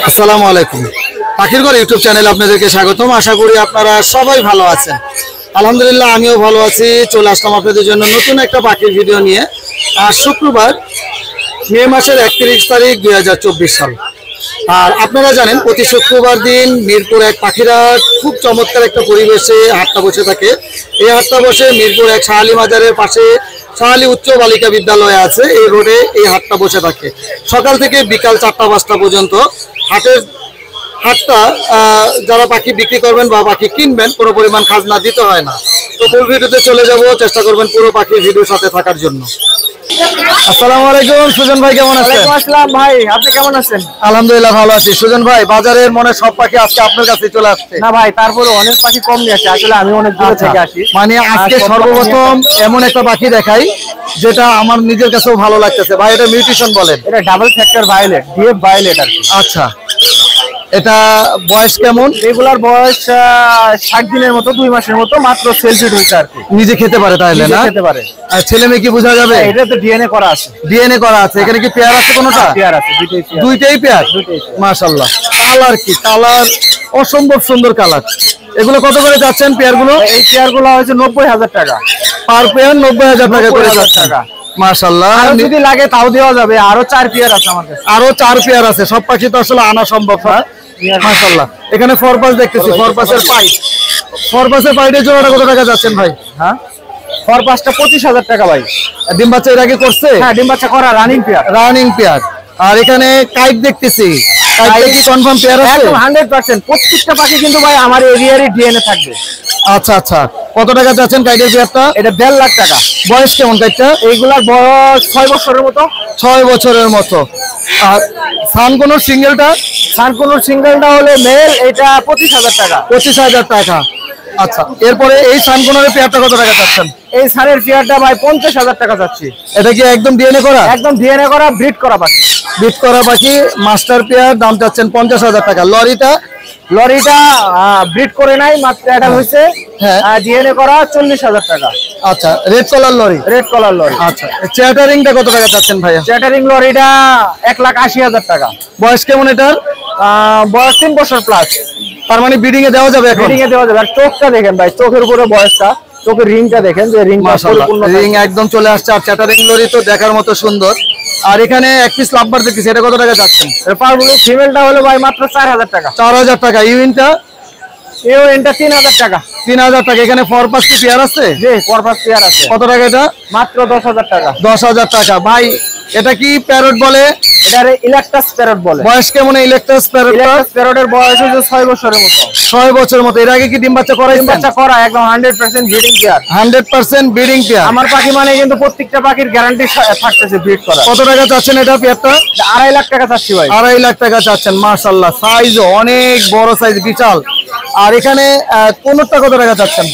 আসসালামু আলাইকুম। পাখির ঘর ইউটিউব চ্যানেলে আপনাদেরকে স্বাগতম। আশা করি আপনারা সবাই ভালো আছেন। আলহামদুলিল্লাহ আমিও ভালো আছি। চলে আসলাম আপনাদের জন্য নতুন একটা পাখির ভিডিও নিয়ে। আজ শুক্রবার মে মাসের 31 তারিখ 2024 সাল। আর আপনারা জানেন প্রতি শুক্রবার দিন মিরপুর এক পাখিরা খুব চমৎকার একটা পরিবেশে হাটটা বসে থাকে। এই হাটটা বসে মিরপুর এক শাহালি মাজারের পাশে শাহালি উচ্চ বালিকা বিদ্যালয় আছে, এই রোডে এই হাটটা বসে থাকে সকাল থেকে বিকাল 4টা-5টা পর্যন্ত। হাটটা যারা পাখি বিক্রি করবেন বা পাখি কিনবেন কোনো পরিমাণ খাজনা দিতে হয় না। তো পুরো ভিডিওতে চলে যাব, চেষ্টা করবেন পুরো পাখির ভিডিওর সাথে থাকার জন্য। আসসালামু আলাইকুম সুজন ভাই, কেমন আছেন? ওয়ালাইকুম আসসালাম ভাই, আপনি কেমন আছেন? আলহামদুলিল্লাহ ভালো আছি। সুজন ভাই, বাজারের মনে সব পাখি আজকে আপনার কাছে চলে আসছে? না ভাই, তারপরে অনেক পাখি কম নিয়ে আসে। আসলে আমি অনেক দূর থেকে আসি। মানে আজকে সর্বপ্রথম এমন একটা পাখি দেখাই যেটা আমার নিজের কাছেও ভালো লাগতেছে ভাই। এটা মিউটেশন বলেন? এটা double factor violet, DF violet আর কি। আচ্ছা, এটা বয়স কেমন? রেগুলার বয়স 60 দিনের মতো, 2 মাসের মতো, মাত্র সেলফিট হইছে আর কি। নিজে খেতে পারে তাহলে না? খেতে পারে। আর ছেলে মেয়ে কি বোঝা যাবে? এটা তো ডিএনএ করা আছে। ডিএনএ করা আছে। এখানে কি পেয়ার আছে কোনোটা? পেয়ার আছে, দুইটাই পেয়ার। মাশাআল্লাহ। কালার কি কালার, অসম্ভব সুন্দর কালার। এগুলো কত করে যাচ্ছেন পেয়ার গুলো? এই পেয়ার গুলো হচ্ছে 90,000 টাকা পার পেয়ার। 90,000 টাকা করে যাচ্ছে। মাশাআল্লাহ। আর যদি লাগে তাও দেওয়া যাবে। আরো 4 পেয়ার আছে আমার কাছে। আরো 4 পেয়ার আছে। সব পাখি তো আসলে আনা সম্ভব না। মাশাআল্লাহ। এখানে ফরপাস দেখতেছি, ফরপাসের পাইট। ফরপাসের পাইটের জোড়াটা কত টাকা যাচ্ছেন ভাই? হ্যাঁ, ফরপাসটা 25,000 টাকা ভাই। ডিম বাচ্চা এর আগে করছে? হ্যাঁ, ডিম বাচ্চা করা রানিং পেয়ার। Running pair. আর এখানে কাইট দেখতেছি, কাইটটা কি কনফার্ম পেয়ার আছে? একদম 100%। প্রত্যেকটা পাখি কিন্তু ভাই আমার এরিয়ারই ডিএনএ থাকবে। আচ্ছা আচ্ছা, কত টাকা যাচ্ছেন কাইটের পেয়ারটা? এটা 1.5 লাখ টাকা। বয়স কেমন কাইটটা? এইগুলার বয়স 6 বছরের মতো। 6 বছরের মতো। আর সানকোনোর সিঙ্গেলটা? সানকোনোর সিঙ্গেলটা হলো মেল, এটা 25,000 টাকা। 25,000 টাকা। আচ্ছা, এরপরে এই সানকোনোর পেয়ারটা কত টাকা যাচ্ছেন? এই সানের পেয়ারটা ভাই 50,000 টাকা যাচ্ছে। এটা কি একদম ডিএনএ করা? একদম ডিএনএ করা, ব্রিড করা পাখি। ব্রিড করা পাখি, মাস্টার পেয়ার, দাম চাচ্ছেন 50,000 টাকা। লরিটা? লরিটা ব্রিড করে নাই, মাত্র এটা হইছে। হ্যাঁ, ডিএনএ করা 40,000 টাকা। আচ্ছা, red colour lorry? Red colour lorry. আচ্ছা, চ্যাটারিংটা কত টাকা চাচ্ছেন ভাইয়া? চ্যাটারিং লরিটা 1,80,000 টাকা। বয়স কেমন এটার? বয়স 3 বছর প্লাস। তার মানে ব্রিডিং এ দেওয়া যাবে? ব্রিডিং এ দেওয়া যাবে। আর চোখটা দেখেন ভাই, চোখের উপরে বয়সটা, চোখের রিংটা দেখেন, যে রিংটা পরিপূর্ণ রিং একদম চলে আসছে। আর চ্যাটারিং লরি তো দেখার মতো সুন্দর। আর এখানে এক পিস লাভবার দেখতেছি, এটা কত টাকা যাচ্ছেন? পারগুলো ফিমেলটা হলো ভাই মাত্র 4,000 টাকা। 4,000 টাকা। ইউইনটা? ইউইনটা 3,000 টাকা। 3,000 টাকা। এখানে ফরপাস কি পেয়ার আছে? জি, ফরপাস পেয়ার আছে। কত টাকা এটা? মাত্র 10,000 টাকা। 10,000 টাকা। ভাই এটা কি প্যারট বলে? এটারে ইলেকট্রাস প্যারট বলে। বয়স কেমন ইলেকট্রাস প্যারট? ইলেকট্রাস প্যারটের বয়স হচ্ছে 6 বছরের মতো। 6 বছরের মতো। এর আগে কি ডিম বাচ্চা করাইছেন? ডিম বাচ্চা করা, একদম 100% ব্রিডিং পেয়ার। 100% breeding pair. আমার পাখি মানে কিন্তু প্রত্যেকটা পাখির গ্যারান্টি থাকতেছে ব্রিড করা। কত টাকা চাচ্ছেন এটা পেয়ারটা? 2.5 লাখ টাকা চাচ্ছি ভাই। 2.5 লাখ টাকা চাচ্ছেন। মাশাআল্লাহ, সাইজও অনেক বড় সাইজ, বিশাল। আর এখানে কোনটা কত টাকা চাচ্ছেন?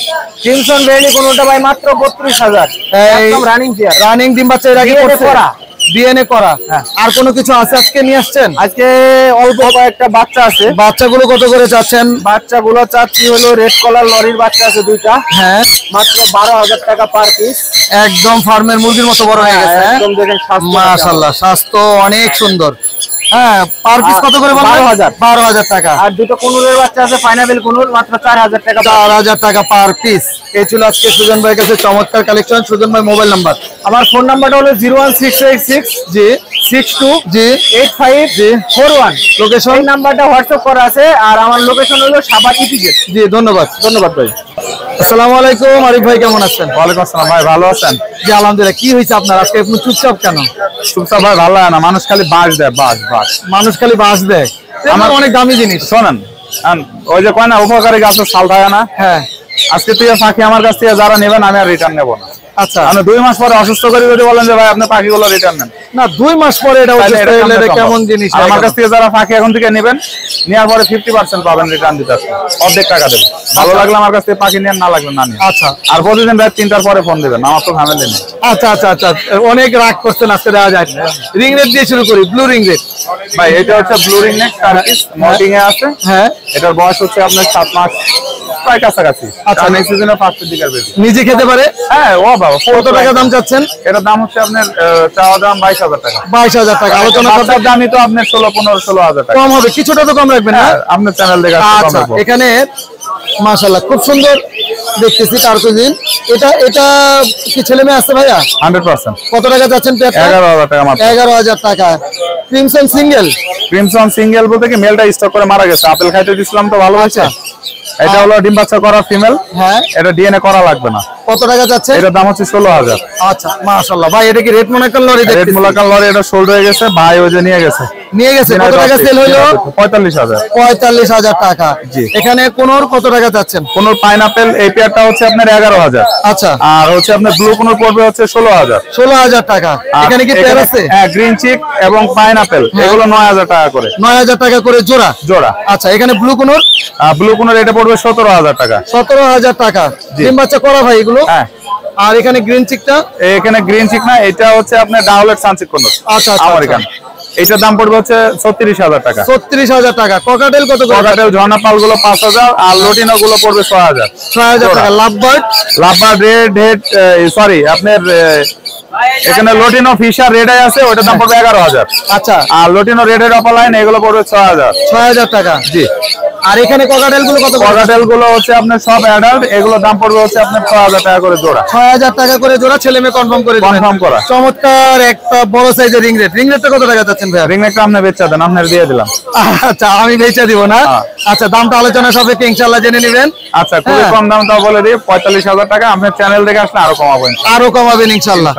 ক্রিমসন ভ্যালি কোনটা ভাই মাত্র 32,000। একদম রানিং পেয়ার। রানিং ডিম বাচ্চা এর আগে করা? ডিএনএ করা। আর কোনো কিছু আছে আজকে নিয়ে আসছেন? আজকে অল্প কয়েকটা বাচ্চা আছে। বাচ্চাগুলো কত করে চাচ্ছেন? বাচ্চাগুলো চাচ্ছি হলো রেড কলার লরির বাচ্চা আছে 2টা। হ্যাঁ, মাত্র 12,000 টাকা পার পিস। একদম ফার্মের মুরগির মতো বড় হয়ে গেছে। একদম দেখেন স্বাস্থ্য, মাশাআল্লাহ, স্বাস্থ্য অনেক সুন্দর। হ্যাঁ, পার পিস কত করে বললেন? 12,000। 12,000 টাকা। আর 2টো কুনুরের বাচ্চা আছে, পাইনাপেল কুনুর, মাত্র 4,000 টাকা। 4,000 টাকা পার পিস। এই ছিল আজকে সুজন ভাইয়ের কাছে চমৎকার কালেকশন। সুজন ভাই মোবাইল নাম্বার? আমার ফোন নাম্বারটা হলো 01686 জি 62 জি 85 জি 41। লোকেশন? এই নাম্বারটা হোয়াটসঅ্যাপ করা আছে। আর আমার লোকেশন হলো সাভার ইপিজেড। জি, ধন্যবাদ। ধন্যবাদ ভাই। আসসালামু আলাইকুম আরিফ ভাই, কেমন আছেন? ওয়ালাইকুম আসসালাম ভাই, ভালো আছেন? জি আলহামদুলিল্লাহ। কি হয়েছে আপনার আজকে আপনি চুপচাপ কেন? চুপচাপ ভাই ভালো লাগে না, মানুষ খালি বাস দেয়, বাস। মানুষ খালি বাস দেয়। আমার অনেক দামি জিনিস। শোনেন, ওই যে কয় না উপকারী গাছের ছাল থাকে না? হ্যাঁ, আজকে তুই পাখি আমার কাছ থেকে যারা নেবেন আমি আর রিটার্ন নেবো না। আচ্ছা, আপনি 2 মাস পরে অসুস্থ করে যদি বলেন যে ভাই আপনি পাখিগুলো রিটার্ন নেন, না 2 মাস পরে এটা কেমন জিনিস? আমার কাছ থেকে যারা পাখি এখন থেকে নেবেন, নেওয়ার পরে 50% পাবেন রিটার্ন দিতে আসবে, অর্ধেক টাকা দেবেন। ভালো লাগলে আমার কাছ থেকে পাখি নেন, না লাগলে না নিন। আচ্ছা, আর প্রতিদিন রাত 3টার পরে ফোন দেবেন, আমার তো ঝামেলা নেই। আচ্ছা আচ্ছা আচ্ছা, অনেক রাগ করছেন আজকে। দেওয়া যায় রিং রেড দিয়ে শুরু করি। ব্লু রিং রেড ভাই, এটা হচ্ছে blue ring neck Turkish, moulting এ আছে। হ্যাঁ, এটার বয়স হচ্ছে আপনার 7 মাস। প্রায় কাছাকাছি। আচ্ছা, নেক্সট সিজনে ফার্স্টের দিকে বেশি নিজে খেতে পারে। হ্যাঁ ও বাবা। কত টাকা দাম চাচ্ছেন? এটার দাম হচ্ছে আপনার চাওয়া দাম 22,000 টাকা। 22,000 টাকা। আলোচনা বাচ্চার দামই তো আপনার 16,000 টাকা। কম হবে, কিছুটা তো কম রাখবেন না? আপনার চ্যানেল দেখে আচ্ছা, এখানে মাশাআল্লাহ খুব সুন্দর দেখতেছি টার্কুজিন। এটা কি ছেলে মেয়ে আছে ভাইয়া? 100%। কত টাকা যাচ্ছেন? 11,000 টাকা মাত্র। 11,000 টাকা। Crimson single? ক্রিমসন সিঙ্গেল বলতে কি মেলটা স্টক করে মারা গেছে, আপেল খাইতে দিছিলাম তো ভালো হয়েছে। এটা হলো ডিম বাচ্চা করা ফিমেল। হ্যাঁ, এটা ডিএনএ করা লাগবে না। কত টাকা যাচ্ছে? এটার দাম হচ্ছে 16,000। আচ্ছা মাশাআল্লাহ ভাই, এটা কি রেড মোনাকাল লরি দেখতেছি? রেড মোনাকাল লরি, এটা সোল্ড হয়ে গেছে ভাই, ওই যে নিয়ে গেছে। কত টাকা সেল হলো? 45,000। 45,000 টাকা। জি। এখানে কোনোর কত টাকা যাচ্ছেন? কোনোর পাইনাপেল এই পেয়ারটা হচ্ছে আপনার 11,000। আচ্ছা, আর হচ্ছে আপনার ব্লু কোনোর পড়বে হচ্ছে 16,000। 16,000 টাকা। এখানে কি পেয়ার আছে? হ্যাঁ, গ্রিন চিক এবং পাইনাপেল এগুলো 9,000 টাকা করে। 9,000 টাকা করে জোড়া? জোড়া। আচ্ছা, এখানে ব্লু কোনোর? ব্লু কোনোর এটা পড়বে 17,000 টাকা। 17,000 টাকা। ডিম বাচ্চা করা ভাই এগুলো? হ্যাঁ। আর এখানে গ্রিন চিকটা? এখানে গ্রিন চিক না, এটা হচ্ছে আপনার ডাউলেট সানচিক কোনোর। আচ্ছা, আমেরিকান। এটার দাম পড়বে হচ্ছে 36,000 টাকা। 36,000 টাকা। ককাটেল কত করে? ককাটেল ঝর্ণা পাল গুলো 5,000 আর লটিনো গুলো পড়বে 6,000। 6,000 টাকা। Lovebird? Lovebird red head, sorry আপনার এখানে লটিনো ফিশার রেড আই আছে, ওটার দাম পড়বে 11,000। আচ্ছা। আর লটিনো রেড এর অপালাইন এগুলো পড়বে 6,000। 6,000 টাকা। জি। আর এখানে ককাটেল গুলো কত? ককাটেল গুলো হচ্ছে আপনার সব অ্যাডাল্ট, এগুলো দাম পড়বে হচ্ছে আপনার 6,000 টাকা করে জোড়া। 6,000 টাকা করে জোড়া। ছেলে মেয়ে কনফার্ম করে দিবেন? কনফার্ম করা। চমৎকার একটা বড় সাইজের রিং রেড। রিং রেডটা কত টাকা যাচ্ছেন ভাই? রিং একটা আপনি বেচা দেন, আপনার দিয়ে দিলাম। আচ্ছা, আমি বেচে দিব না? আচ্ছা, দামটা আলোচনা সাপেক্ষে ইনশাআল্লাহ জেনে নেবেন। আচ্ছা, খুবই কম দাম তাও বলে দিই, 45,000 টাকা। আপনার চ্যানেল দেখে আসলে আরো কমাবো। আরো কমাবেন ইনশাআল্লাহ।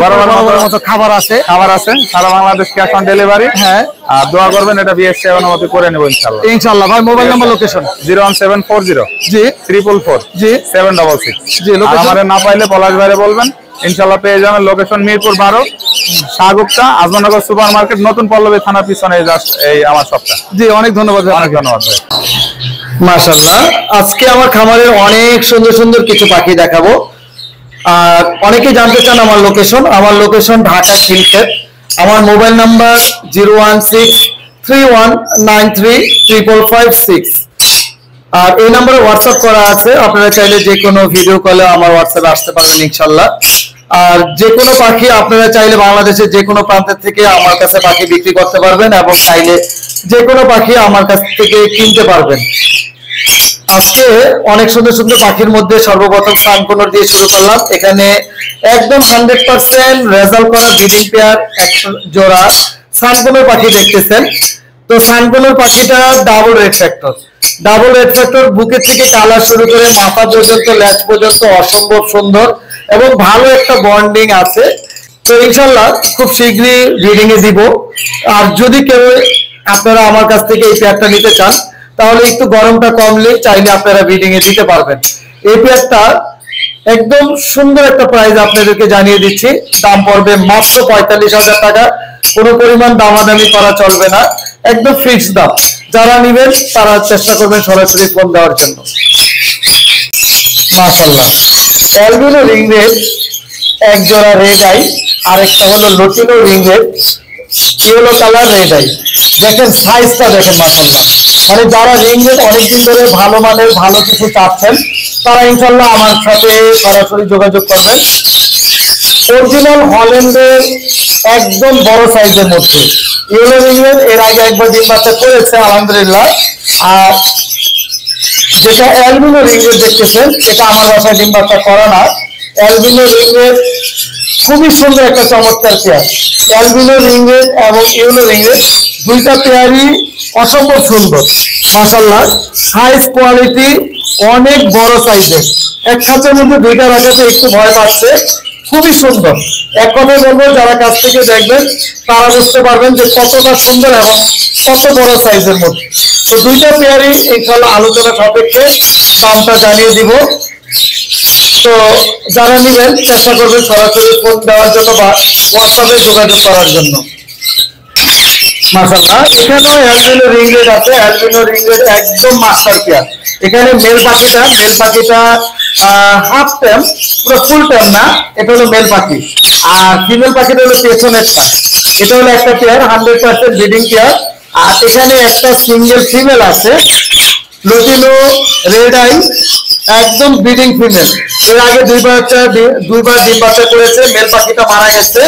বরাবর মতো খাবার আছে? খাবার আছে, সারা বাংলাদেশ ক্যাশ অন ডেলিভারি। হ্যাঁ। আর দোয়া করবেন এটা BS7 মতো করে নেব ইনশাআল্লাহ। ইনশাআল্লাহ ভাই। Mobile number, location? 01740 জি 444 জি 766। জি। লোকেশন? আমারে না পাইলে পলাশ ভাইরে বলবেন, ইনশাআল্লাহ পেয়ে যাবেন। Location Mirpur 12, শাহগুপ্তা, Azamnagar super market, নতুন পল্লবী থানার পিছনে জাস্ট এই আমার শপটা। জি, অনেক ধন্যবাদ। অনেক ধন্যবাদ ভাই। মাশাআল্লাহ, আজকে আমার খামারের অনেক সুন্দর সুন্দর কিছু পাখি দেখাবো। আর অনেকে জানতে চান আমার লোকেশন। আমার লোকেশন ঢাকা খিলক্ষেত। আমার মোবাইল নাম্বার 01631935556। আর এই নাম্বারে হোয়াটসঅ্যাপ করা আছে, আপনারা চাইলে যে কোনো ভিডিও কলে আমার হোয়াটসঅ্যাপে আসতে পারবেন ইনশাআল্লাহ। আর যে কোনো পাখি আপনারা চাইলে বাংলাদেশের যে কোনো প্রান্ত থেকে আমার কাছে পাখি বিক্রি করতে পারবেন এবং চাইলে যে কোনো পাখি আমার কাছ থেকে কিনতে পারবেন। আজকে অনেক সুন্দর সুন্দর পাখির মধ্যে সর্বপ্রথম সানকোনর দিয়ে শুরু করলাম। এখানে একদম 100% রেজাল্ট করা ব্রিডিং পেয়ার জোড়া সানকোনর পাখি দেখতেছেন। তো সানকোনর পাখিটা double red factor. Double red factor, বুকের থেকে কালার শুরু করে মাথা পর্যন্ত, ল্যাজ পর্যন্ত অসম্ভব সুন্দর এবং ভালো একটা বন্ডিং আছে। তো ইনশাল্লাহ খুব শীঘ্রই ব্রিডিং এ দিব। আর যদি কেউ আপনারা আমার কাছ থেকে এই পেয়ারটা নিতে চান, তাহলে একটু গরমটা কমলে চাইলে আপনারা ব্রিডিং এ দিতে পারবেন। এই পেয়ারটা একদম সুন্দর একটা প্রাইস আপনাদেরকে জানিয়ে দিচ্ছি। দাম পড়বে মাত্র 45,000 টাকা। কোনো পরিমাণ দামাদামি করা চলবে না, একদম ফিক্সড দাম। যারা নেবেন তারা চেষ্টা করবেন সরাসরি ফোন দেওয়ার জন্য। মাশাআল্লাহ, অ্যালবিনো রিং রেড, এক জোড়া রেড আই, আরেকটা হলো লটিনো ring red, yellow colour red eye. দেখেন সাইজটা দেখেন মাশাআল্লাহ। মানে যারা রিং রেড অনেকদিন ধরে ভালো মানের ভালো কিছু চাচ্ছেন, তারা ইনশাআল্লাহ আমার সাথে সরাসরি যোগাযোগ করবেন। অরিজিনাল হল্যান্ডের একদম বড় সাইজের মধ্যে ইয়েলো রিং রেড, এর আগে একবার ডিম বাচ্চা করেছে আলহামদুলিল্লাহ। আর যেটা অ্যালবিনো রিং রেড দেখতেছেন, এটা আমার বাসায় ডিম বাচ্চা করা না। অ্যালবিনো রিং রেড খুবই সুন্দর একটা চমৎকার পেয়ার। অ্যালবিনো রিং রেড এবং ইয়েলো রিং রেড দুইটা পেয়ারই অসম্ভব সুন্দর মাশাআল্লাহ। সাইজ কোয়ালিটি অনেক বড় সাইজের। এক খাঁচার মধ্যে দুইটা রাখাতে একটু ভয় পাচ্ছে। খুবই সুন্দর। এক কথায় বলবো, যারা কাছ থেকে দেখবেন তারা বুঝতে পারবেন যে কতটা সুন্দর এবং কত বড় সাইজের মধ্যে। তো দুইটা পেয়ারই ইনশাআল্লাহ আলোচনা সাপেক্ষে দামটা জানিয়ে দিব। তো যারা নেবেন চেষ্টা করবেন সরাসরি ফোন দেওয়ার জন্য বা হোয়াটসঅ্যাপে যোগাযোগ করার জন্য। মাশাআল্লাহ, এখানেও অ্যালবিনো রিং রেড আছে। অ্যালবিনো রিং রেড একদম মাস্টার পেয়ার। এখানে মেল পাখিটা হাফ টাইম, পুরো ফুল টাইম না, এটা হলো মেল পাখি। আর ফিমেল পাখিটা হলো পেছনেরটা। এটা হলো একটা পেয়ার, 100% ব্রিডিং পেয়ার। আর এখানে একটা সিঙ্গেল ফিমেল আছে, লটিনো রেড আই, একদম ব্রিডিং ফিমেল। এর আগে দুইবার ডিম বাচ্চা করেছে, মেল পাখিটা মারা গেছে।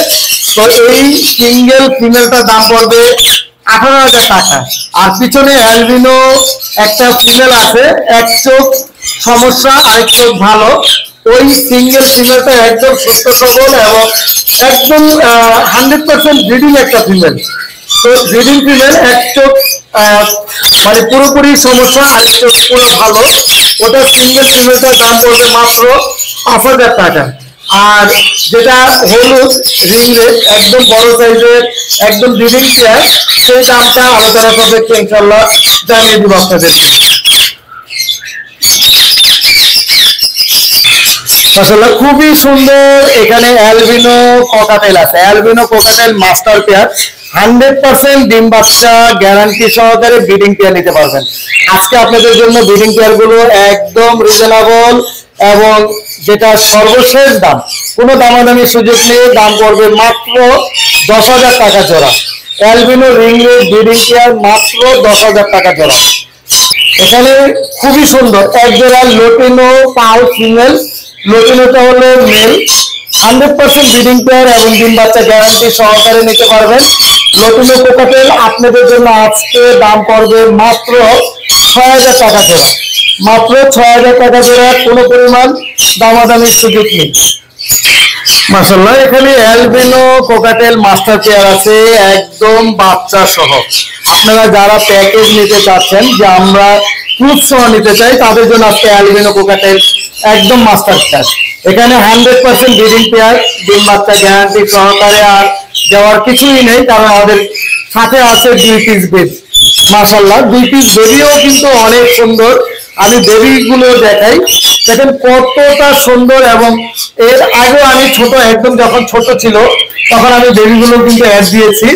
তো এই সিঙ্গেল ফিমেলটার দাম পড়বে 18,000 টাকা। আর পিছনে অ্যালবিনো একটা ফিমেল আছে, এক চোখ সমস্যা আরেক চোখ ভালো। ওই সিঙ্গেল ফিমেলটা একদম সুস্থ সবল এবং একদম 100% ব্রিডিং একটা ফিমেল। তো ব্রিডিং ফিমেল এক চোখ মানে পুরোপুরি সমস্যা, আরেক চোখ পুরো ভালো। ওটা সিঙ্গেল ফিমেলটার দাম পড়বে মাত্র 5,000 টাকা। আর যেটা হলুদ রিং রেড, একদম বড় সাইজের, একদম ব্রিডিং পেয়ার, সেই দামটা আলোচনা সাপেক্ষে ইনশাল্লাহ জানিয়ে দিব আপনাদেরকে। মাশাআল্লাহ খুবই সুন্দর। এখানে অ্যালবিনো কোকাটেল আছে, অ্যালবিনো কোকাটেল মাস্টার পেয়ার, 100% ডিম বাচ্চা গ্যারান্টি সহকারে ব্রিডিং পেয়ার নিতে পারবেন। আজকে আপনাদের জন্য ব্রিডিং পেয়ার গুলো একদম রিজনেবল এবং যেটা সর্বশেষ দাম, কোনো দামাদামি সুযোগ নেই, দাম পড়বে মাত্র 10,000 টাকা জোড়া। Albino ring red breeding pair মাত্র 10,000 টাকা জোড়া। এখানে খুবই সুন্দর এক জোড়া লটিনো পাল ফিমেল, লটিনোটা হলো মেল, 100% ব্রিডিং পেয়ার এবং ডিম বাচ্চা গ্যারান্টি সহকারে নিতে পারবেন। লটিনো কোকাটেল আপনাদের জন্য আজকে দাম পড়বে মাত্র 6,000 টাকা জোড়া, মাত্র 6,000 টাকা জোড়া, কোনো পরিমাণ দামাদামির সুযোগ নেই। মাশাআল্লাহ এখানে অ্যালবিনো কোকাটেল মাস্টার পেয়ার আছে একদম বাচ্চা সহ। আপনারা যারা প্যাকেজ নিতে চাচ্ছেন যে আমরা ফ্রুট সহ নিতে চাই, তাদের জন্য আজকে অ্যালবিনো কোকাটেল একদম মাস্টার পেয়ার। এখানে 100% ব্রিডিং পেয়ার, ডিম বাচ্চা গ্যারান্টি সহকারে, আর দেওয়ার কিছুই নেই, কারণ আমাদের সাথে আছে 2 পিস বেবি। মাশাআল্লাহ 2 পিস বেবিও কিন্তু অনেক সুন্দর। আমি বেবি গুলো দেখাই, দেখেন কতটা সুন্দর। এবং এর আগেও আমি ছোট, একদম যখন ছোট ছিল তখন আমি বেবি গুলো কিন্তু অ্যাড দিয়েছি।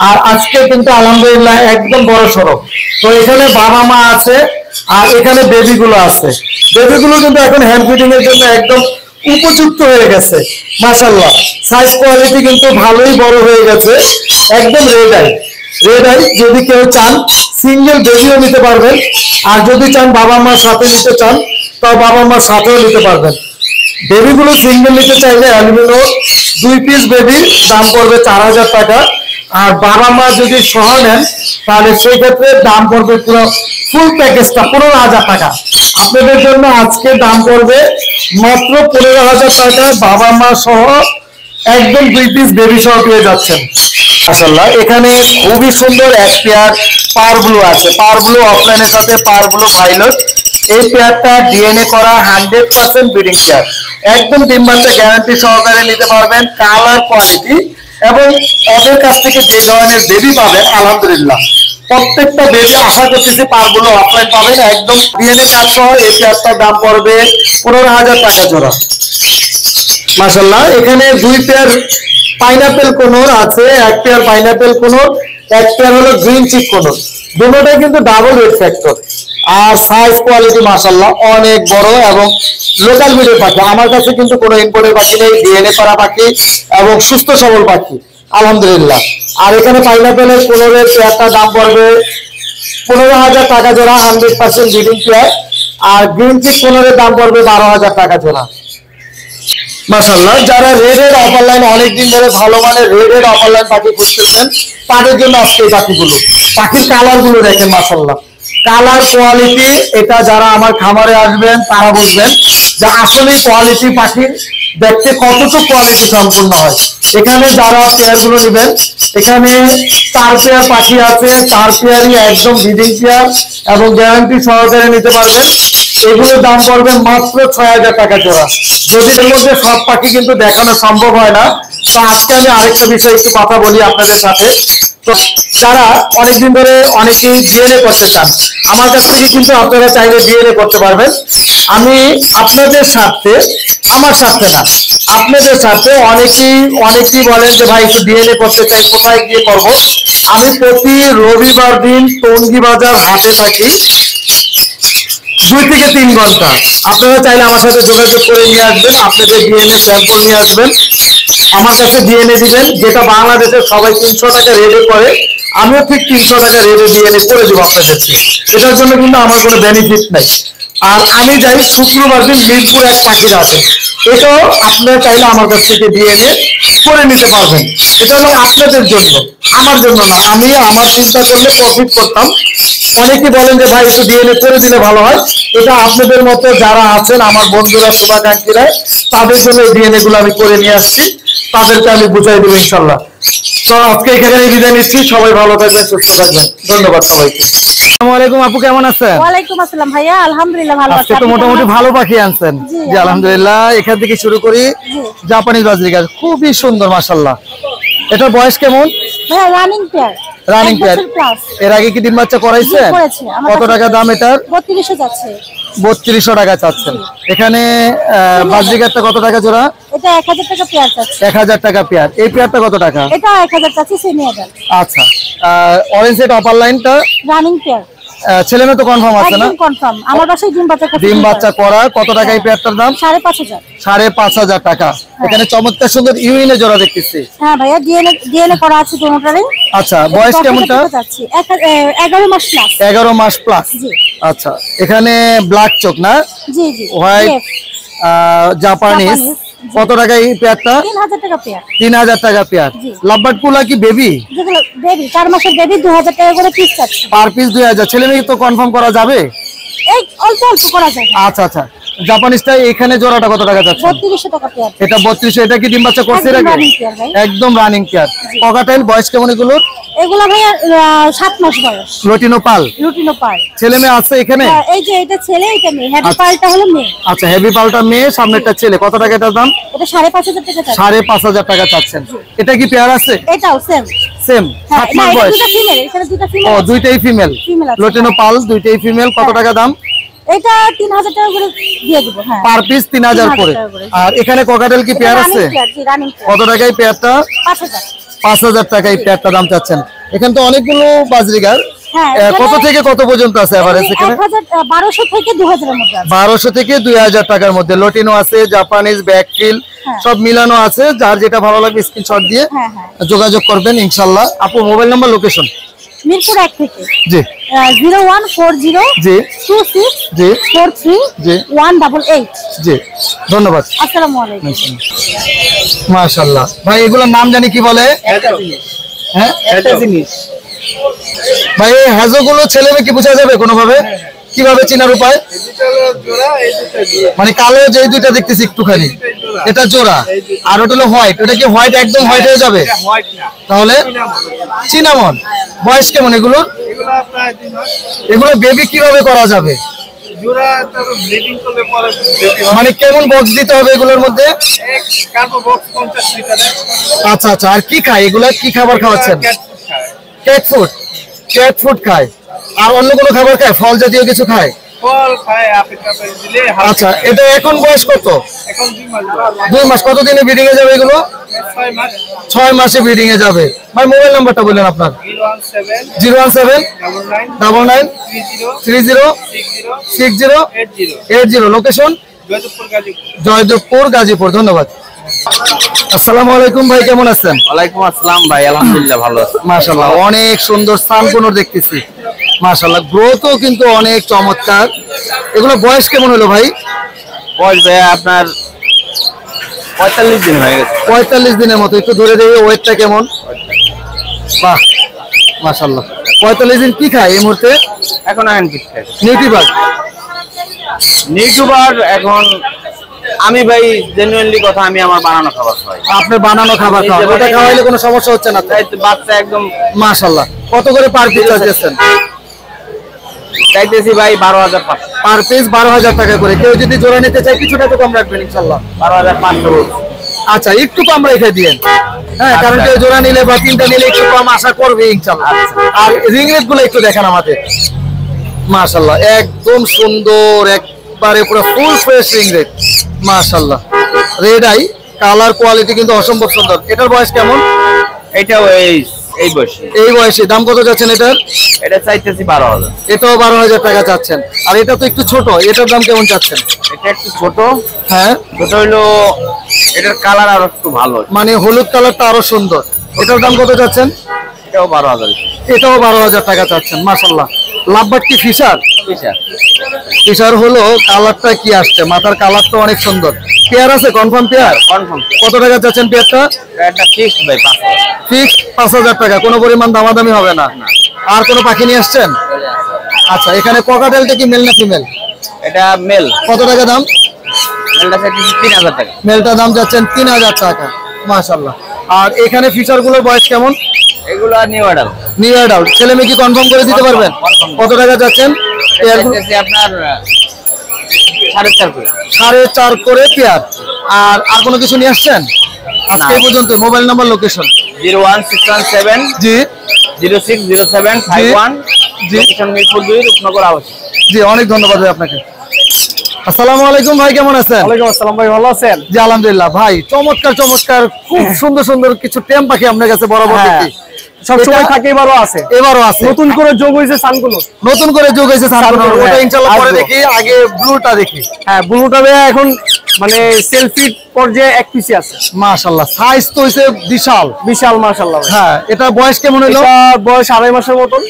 আর আজকে কিন্তু আলহামদুলিল্লাহ একদম বড় সড়ো। তো এখানে বাবা মা আছে আর এখানে বেবি গুলো আছে। বেবি গুলো কিন্তু এখন হ্যান্ড ফিডিং এর জন্য একদম উপযুক্ত হয়ে গেছে। মাশাআল্লাহ সাইজ কোয়ালিটি কিন্তু ভালোই বড় হয়ে গেছে, একদম রেড আই। রেড আই যদি কেউ চান সিঙ্গেল বেবিও নিতে পারবেন, আর যদি চান বাবা মার সাথে নিতে চান তাও বাবা মার সাথেও নিতে পারবেন। বেবিগুলো সিঙ্গেল নিতে চাইলে অ্যালবিনো 2 পিস বেবি দাম পড়বে 4,000 টাকা। আর বাবা মা যদি সহ নেন তাহলে সেই ক্ষেত্রে দাম পড়বে পুরো ফুল প্যাকেজটা 15,000 টাকা। আপনাদের জন্য আজকে দাম পড়বে মাত্র 15,000 টাকা, বাবা মা সহ একদম 2 পিস বেবি সহ পেয়ে যাচ্ছেন। মাশাআল্লাহ এখানে খুবই সুন্দর এক পেয়ার পার ব্লু আছে, পার ব্লু অফলাইনের সাথে পার ব্লু ভাইলট। এই পেয়ারটা ডিএনএ করা 100% ব্রিডিং পেয়ার, একদম ডিম বাচ্চা গ্যারান্টি সহকারে নিতে পারবেন। কালার কোয়ালিটি এবং ওদের কাছ থেকে যে ধরনের বেবি পাবেন আলহামদুলিল্লাহ প্রত্যেকটা বেবি আশা করতেছি পারগুলো অফলাইন পাবেন একদম ডিএনএ কার্ড সহ। এই পেয়ারটার দাম পড়বে 15,000 টাকা জোড়া। মাশাআল্লাহ এখানে 2 পেয়ার পাইনাপেল কোনর আছে, এক পেয়ার পাইনাপেল কোনর, এক পেয়ার হলো গ্রিন চিক কোনর। দুটোটাই কিন্তু ডাবল রেড ফ্যাক্টর। আর সাইজ কোয়ালিটি মাশাআল্লাহ অনেক বড় এবং লোকাল ব্রিডের পাখি। আমার কাছে কিন্তু কোনো ইম্পোর্টের পাখি নেই, ডিএনএ করা পাখি এবং সুস্থ সবল পাখি আলহামদুলিল্লাহ। আর এখানে পাইনাপেলের কোনরের পেয়ারটার দাম পড়বে 15,000 টাকা জোড়া, 100% ব্রিডিং পেয়ার। আর গ্রিন চিক কোনরের দাম পড়বে 12,000 টাকা জোড়া। মাশাআল্লাহ যারা রেডের অফলাইন অনেকদিন ধরে ভালো মানের রেডের অফলাইন পাখি খুঁজতেছেন তাদের জন্য আজকে এই পাখিগুলো। পাখির কালার গুলো দেখেন মাশাআল্লাহ, কালার কোয়ালিটি এটা যারা আমার খামারে আসবেন তারা বুঝবেন যে আসলে কোয়ালিটি পাখির দেখতে কতটুকু কোয়ালিটি সম্পূর্ণ হয়। এখানে যারা পেয়ার গুলো নেবেন এখানে 4 পেয়ার পাখি আছে, 4 পেয়ারই একদম ব্রিডিং পেয়ার এবং গ্যারান্টি সহকারে নিতে পারবেন। এগুলোর দাম পড়বে মাত্র 6,000 টাকা জোড়া। যদি এর মধ্যে সব পাখি কিন্তু দেখানো সম্ভব হয় না, তো আজকে আমি আরেকটা বিষয় একটু কথা বলি আপনাদের সাথে। তো যারা অনেকদিন ধরে অনেকেই ডিএনএ করতে চান, আমার কাছ থেকে কিন্তু আপনারা চাইলে ডিএনএ করতে পারবেন। আমি আপনাদের সাথে, আমার সাথে না আপনাদের সাথে, অনেকেই বলেন যে ভাই একটু ডিএনএ করতে চাই, কোথায় গিয়ে করব। আমি প্রতি রবিবার দিন টঙ্গী বাজার হাটে থাকি 2 থেকে 3 ঘন্টা। আপনারা চাইলে আমার সাথে যোগাযোগ করে নিয়ে আসবেন, আপনাদের ডিএনএ স্যাম্পল নিয়ে আসবেন, আমার কাছে ডিএনএ দিবেন। যেটা বাংলাদেশের সবাই 300 টাকা রেডে করে, আমিও ঠিক 300 টাকা রেটে ডিএনএ করে দেবো আপনাদেরকে। এটার জন্য কিন্তু আমার কোনো বেনিফিট নাই। আর আমি যাই শুক্রবার দিন মিরপুর এক পাখির হাটে, এটাও আপনারা চাইলে আমার কাছ থেকে ডিএনএ করে নিতে পারবেন। এটা হলো আপনাদের জন্য, আমার জন্য না। আমি আমার চিন্তা করলে প্রফিট করতাম। অনেকে বলেন যে ভাই একটু ডিএনএ করে দিলে ভালো হয়, এটা আপনাদের মতো যারা আছেন আমার বন্ধুরা শুভাকাঙ্ক্ষীরা, তাদের জন্য এই ডিএনএ গুলো আমি করে নিয়ে আসছি, তাদেরকে আমি বুঝাই দেবো ইনশাল্লাহ। তো আজকে এখানে বিদায় নিচ্ছি, সবাই ভালো থাকবেন, সুস্থ থাকবেন, ধন্যবাদ সবাইকে। আসসালামু আলাইকুম আপু, কেমন আছেন? ওয়ালাইকুম আসসালাম ভাইয়া, আলহামদুলিল্লাহ ভালো আছি। আজকে তো মোটামুটি ভালো পাখি আনছেন। জি আলহামদুলিল্লাহ। এখান থেকে শুরু করি, জাপানি বাজরিগার খুবই সুন্দর মাশাআল্লাহ। এটার বয়স কেমন? ভাইয়া রানিং পেয়ার। Running pair. এর আগে কি ডিম বাচ্চা করাইছেন? কত টাকা দাম এটার? 3200 যাচ্ছে। 3200 টাকা চাচ্ছেন। এখানে বাজরিগারটা কত টাকা জোড়া? এটা 1000 টাকা পেয়ার চাচ্ছে। 1000 টাকা পেয়ার। এই পেয়ারটা কত টাকা? এটা 1000 চাচ্ছে, সেমি অ্যাডাল্ট। আচ্ছা, অরেঞ্জ এর অপার লাইনটা রানিং পেয়ার। ছেলে মেয়ে তো কনফার্ম আছে না? একদম কনফার্ম। আমার বাসায় ডিম বাচ্চা করা। কত টাকা এই পেয়ারটার দাম? 5500। 5500 টাকা। এখানে চমৎকার সুন্দর ইউইনে জোড়া দেখতেছি। হ্যাঁ ভাইয়া, ডিএনএ করা আছে দুটোটারই। আচ্ছা, বয়স কেমনটা? 11 মাস প্লাস। 11 মাস প্লাস। জি। আচ্ছা, এখানে ব্ল্যাক চোক না? জি জি। White Japanese. কত টাকা এই পেয়ারটা? 3000 টাকা পেয়ার। 3000 টাকা পেয়ার। লাভবার্ড কুলা কি বেবি? যেগুলো বেবি, 4 মাসের বেবি 2000 টাকা করে পিস চাচ্ছে। Per piece 2000। ছেলে মেয়ে তো কনফার্ম করা যাবে? এই অল্প অল্প করা যায়। আচ্ছা আচ্ছা, জাপানিজটা এখানে জোড়াটা কত টাকা যাচ্ছে? 3200 টাকা পেয়ার। এটা 3200। এটা কি ডিম বাচ্চা করছে এর আগে? একদম রানিং পেয়ার। ককাটেল বয়স কেমন এগুলোর? এগুলা ভাইয়া 7 মাস বয়স। লুটিনো পাল। ছেলে মেয়ে আছে এখানে? এই যে এটা ছেলে, এটা মেয়ে। হেভি পালটা হলো মেয়ে। আচ্ছা, হেভি পালটা মেয়ে, সামনেরটা ছেলে। কত টাকা এটার দাম? এটা 5500 টাকা চাচ্ছে। 5500 টাকা চাচ্ছেন। এটা কি পেয়ার আছে? এটাও সেম। 7 মাস বয়স। দুটো ফিমেল, এখানে দুটো ফিমেল। ও, দুইটাই ফিমেল। লুটিনো পাল দুইটাই ফিমেল। কত টাকা দাম? এটা 3000 টাকা করে দিয়ে দেব। হ্যাঁ, পার পিস 3000 করে। আর এখানে ককাটেল কি পেয়ার আছে? কত টাকায় পেয়ারটা? 5000 টাকা এই পেয়ারটা দাম চাচ্ছেন। এখানে তো অনেকগুলো বাজরিগার। কত থেকে কত পর্যন্ত আছে এভারেজ এখানে? 1200 থেকে 2000 এর মধ্যে আছে। 1200 থেকে 2000 টাকার মধ্যে। লটিনো আছে, জাপানিজ, ব্যাকফিল সব মিলানো আছে। যার যেটা ভালো লাগবে স্ক্রিনশট দিয়ে যোগাযোগ করবেন ইনশাআল্লাহ। আপু মোবাইল নাম্বার, লোকেশন? মিরপুর 1 থেকে। জি। 0140 জি 26 জি 43 জি 188। জি, ধন্যবাদ। আসসালামু আলাইকুম। মাশাআল্লাহ। ভাই এগুলোর নাম জানি কি বলে? হ্যাঁ, একটা জিনিস। ভাই এই হ্যাজোগুলো ছেলে মেয়ে কি বোঝা যাবে কোনোভাবে? কিভাবে চেনার উপায়? মানে কালো যে দুইটা দেখতেছি একটুখানি, এটা জোড়া, আর ওটা হলো হোয়াইট। ওটা কি হোয়াইট একদম হোয়াইট হয়ে যাবে? তাহলে চিনামন। বয়স কেমন এগুলো? এগুলো বেবি কিভাবে করা যাবে? মানে কেমন বক্স দিতে হবে এগুলোর মধ্যে? আচ্ছা আচ্ছা। আর কি খায় এগুলা? কি খাবার খাওয়াচ্ছেন? Cat food. ক্যাট ফুড খায়। আর অন্য কোনো খাবার খায়? ফল জাতীয় কিছু খায়? আচ্ছা, এটা এখন বয়স কত? 2 মাস। কতদিনে ব্রিডিং এ যাবে এগুলো? 6 মাসে ব্রিডিং এ যাবে। ভাই মোবাইল নাম্বারটা বললেন আপনার? 017 99 30 60 80। লোকেশন? জয়দেবপুর, গাজীপুর। ধন্যবাদ। আসসালামু আলাইকুম ভাই, কেমন আছেন? ওয়ালাইকুম আসসালাম ভাই, আলহামদুলিল্লাহ ভালো আছি। মাশাআল্লাহ, অনেক সুন্দর সানকুনোর দেখতেছি। মাশাআল্লাহ, গ্রোথও কিন্তু অনেক চমৎকার। এগুলো বয়স কেমন হলো ভাই? বয়স ভাইয়া আপনার 45 দিন হয়ে গেছে। 45 দিনের মতো। একটু ধরে দেখি ওয়েটটা কেমন। বাহ, মাশাআল্লাহ। 45 দিন কি খায় এই মুহূর্তে? এখন আয়ন কি খায়? নিউট্রিবার। এখন আমি ভাই জেনুইনলি কথা, আমি আমার বানানো খাবার খাই। আপনার বানানো খাবার খাওয়া, ওটা খাওয়াইলে কোনো সমস্যা হচ্ছে না? তাই তো, বাচ্চা একদম মাশাআল্লাহ। কত করে পার পিস চাইতেছেন? চাইতেছি ভাই 12500 পার পিস। 12000 টাকা করে। কেউ যদি জোড়া নিতে চায় কিছুটা তো কম রাখবেন ইনশাআল্লাহ? 12500। আচ্ছা, একটু কম রেখে দিয়েন। হ্যাঁ, কারণ কেউ জোড়া নিলে বা 3টা নিলে একটু কম আশা করবে ইনশাআল্লাহ। আর রিংলেট গুলো একটু দেখেন আমাদের। মাশাআল্লাহ, একদম সুন্দর, একবারে পুরো ফুল ফ্রেশ রিংলেট। মাশাআল্লাহ, রেড আই, কালার কোয়ালিটি কিন্তু অসম্ভব সুন্দর। এটার বয়স কেমন? এটাও এই বয়সে। এই বয়সে দাম কত যাচ্ছেন এটার? এটা চাইতেছি 12000। এটাও 12000 টাকা চাচ্ছেন। আর এটা তো একটু ছোট, এটার দাম কেমন চাচ্ছেন? এটা একটু ছোট। হ্যাঁ, ছোট হইলো, এটার কালার আরো একটু ভালো, মানে হলুদ কালারটা আরো সুন্দর। এটার দাম কত চাচ্ছেন? এটাও 12,000। এটাও 12,000 টাকা চাচ্ছেন। মাশাআল্লাহ, লাভবার্ড কি ফিশার? ফিশার হলো, কালারটা কি আসছে, মাথার কালার তো অনেক সুন্দর। পেয়ার আছে, কনফার্ম পেয়ার? কনফার্ম। কত টাকা চাচ্ছেন পেয়ারটা? এটা ফিক্সড ভাই 5,000। ফিক্স 5,000 টাকা, কোনো পরিমাণ দামাদামি হবে না। আর কোনো পাখি নিয়ে আসছেন? আচ্ছা, এখানে ককাটেলটা কি মেল না ফিমেল? এটা মেল। কত টাকা দাম? মেলটা চাচ্ছি 3,000 টাকা। মেলটার দাম যাচ্ছেন 3,000 টাকা। মাশাআল্লাহ। আর এখানে ফিচার গুলোর বয়স কেমন? এগুলো নিউ অ্যাডাল্ট। New adult. ছেলে মেয়ে কি কনফার্ম করে দিতে পারবেন? কত টাকা যাচ্ছেন? আপনার 4.5 করে। 4.5 করে পেয়ার। আর কোনো কিছু নিয়ে আসছেন? আজকে এই পর্যন্ত। Mobile number, location? 01617 জি 060751। জি লোকেশন মিরপুর 2, রূপনগর আবাসিক। জি, অনেক ধন্যবাদ ভাই আপনাকে। আসসালামু আলাইকুম ভাই, কেমন আছেন? ওয়ালাইকুম আসসালাম ভাই, ভালো আছেন? জি আলহামদুলিল্লাহ ভাই, চমৎকার চমৎকার খুব সুন্দর সুন্দর কিছু টেম পাখি আপনার কাছে বরাবর দেখি। সবসময় থাকে, এবারও আছে। এবারও আছে। নতুন করে যোগ হয়েছে সানগুলো। নতুন করে যোগ হয়েছে সানগুলো। হ্যাঁ, ওটা ইনশাআল্লাহ পরে আসবো। দেখি, আগে ব্লুটা দেখি। হ্যাঁ, ব্লুটা এখন মানে সেলফি পর্যায়ে এক পিসি আছে। মাশাআল্লাহ, সাইজ তো হইছে বিশাল বিশাল মাশাআল্লাহ। হ্যাঁ, এটা বয়স কেমন হলো? এটা বয়স 2.5 মাসের মতন।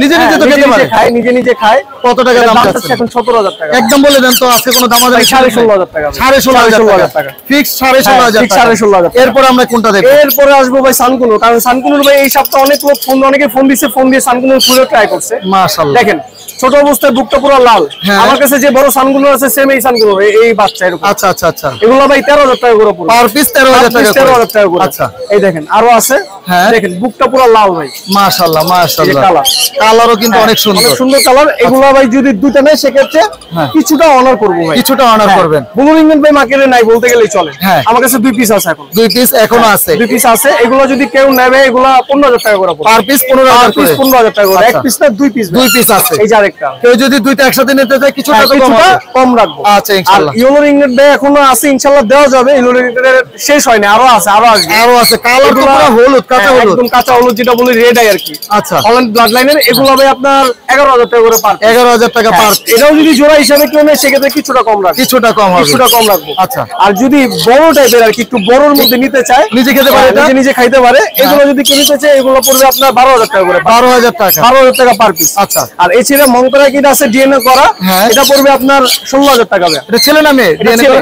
নিজে নিজে তো খেতে পারে? খায়, নিজে খায়। কত টাকা দাম চাচ্ছে এখন? 17,000 টাকা। একদম বলে দেন তো, আছে কোনো দামাদামি? 16,500 টাকা। 16,500 টাকা ফিক্স। 16,500 ফিক্স 16,500 টাকা। এরপর আমরা কোনটা দেখব? এরপরে আসবো ভাই সানকুনো। কারণ সানকুনোর ভাই এই সপ্তাহে অনেক লোক অনেকে ফোন দিয়ে সানকুনোর পুরো ট্রাই করছে। মাশাআল্লাহ, দেখেন ছোট অবস্থায় বুকটা পুরো লাল। হ্যাঁ। আমার কাছে যে বড় সানগুলো আছে সেম এই সানগুলো, এই বাচ্চা এরকম। আচ্ছা আচ্ছা আচ্ছা। এগুলো ভাই 13,000 টাকা করে পড়বে। পার পিস 13,000 টাকা। 13,000 টাকা করে। আচ্ছা, এই দেখেন আরো আছে। হ্যাঁ। দেখেন বুকটা পুরো লাল ভাই। মাশাআল্লাহ মাশাআল্লাহ, কালার কালারও কিন্তু অনেক সুন্দর। অনেক সুন্দর কালার। এগুলো ভাই যদি দুইটা নেয় সেক্ষেত্রে হ্যাঁ। কিছুটা অনার করবো ভাই। কিছুটা অনার করবেন। ব্লু রিংনেট ভাই মার্কেটে নাই বলতে গেলেই চলে। হ্যাঁ। আমার কাছে 2 পিস আছে এখন। 2 পিস এখনো আছে? 2 পিস আছে। এগুলো যদি কেউ নেবে এগুলো 15,000 টাকা করে পড়বে। পার পিস 15,000 করে। 15,000 টাকা করে। এক আচ্ছা। পিস না 2 পিস। 2 পিস আছে। এই যে আরেকটা। কেউ যদি দুইটা একসাথে নিতে চায় কিছুটা তো কম কিছুটা হবে। কম রাখবো। আচ্ছা, আর ইনশাআল্লাহ। ইয়েলো রিংনেট ভাই এখনো আছে, ইনশাআল্লাহ দেওয়া যাবে। ইয়েলো রিংনেটের শেষ হয়নি, আরো আছে, আরো আসবে। আরো আছে। কালার তো পুরো হলুদ, কাঁচা হলুদ। একদম কাঁচা হলুদ, যেটা বলি রেড আই আর কি। আচ্ছা, হল্যান্ড ব্লাড লাইনের। এগুলো ভাই আপনার 11,000 টাকা করে পার। 11,000 টাকা পার। এটাও যদি জোড়া হিসাবে কেউ নেয় সেক্ষেত্রে কিছুটা কম রাখবো। কিছুটা কম হবে। কিছুটা কম রাখবো। আচ্ছা। আর যদি বড় টাইপের আর কি, একটু বড়র মধ্যে নিতে চায়, নিজে খেতে পারে এটা? নিজে খাইতে পারে। এগুলো যদি কেউ নিতে চায় এগুলো পড়বে আপনার 12,000 টাকা করে। 12,000 টাকা। 12,000 টাকা পার পিস। আচ্ছা। আর এই ছেলে মঙ্করা কিটা আছে ডিএনএ করা, হ্যাঁ। এটা পড়বে আপনার 16,000 টাকা। এটা ছেলে না মেয়ে? এটা ছেলে।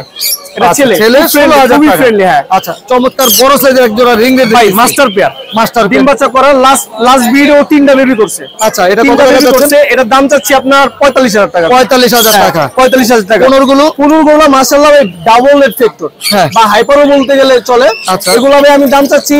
এটা ছেলে। ছেলে 16,000 খুবই টাকা। friendly, হ্যাঁ। আচ্ছা, চমৎকার বড় সাইজের এক জোড়া রিং রেড ভাই মাস্টার পেয়ার। মাস্টার ডিম বাচ্চা করা, লাস্ট ব্রিড ও 3টা বেবি করছে। আচ্ছা, এটা কত তিনটা টাকা baby যাচ্ছে? করছে। এটার দাম চাচ্ছি আপনার 45,000 টাকা। 45,000 টাকা। 45,000 টাকা। কোনগুলো মাশাআল্লাহ ভাই ডাবল রেড ফ্যাক্টর, হ্যাঁ। বা হাইপারও বলতে গেলে চলে। আচ্ছা। এগুলো ভাই আমি দাম চাচ্ছি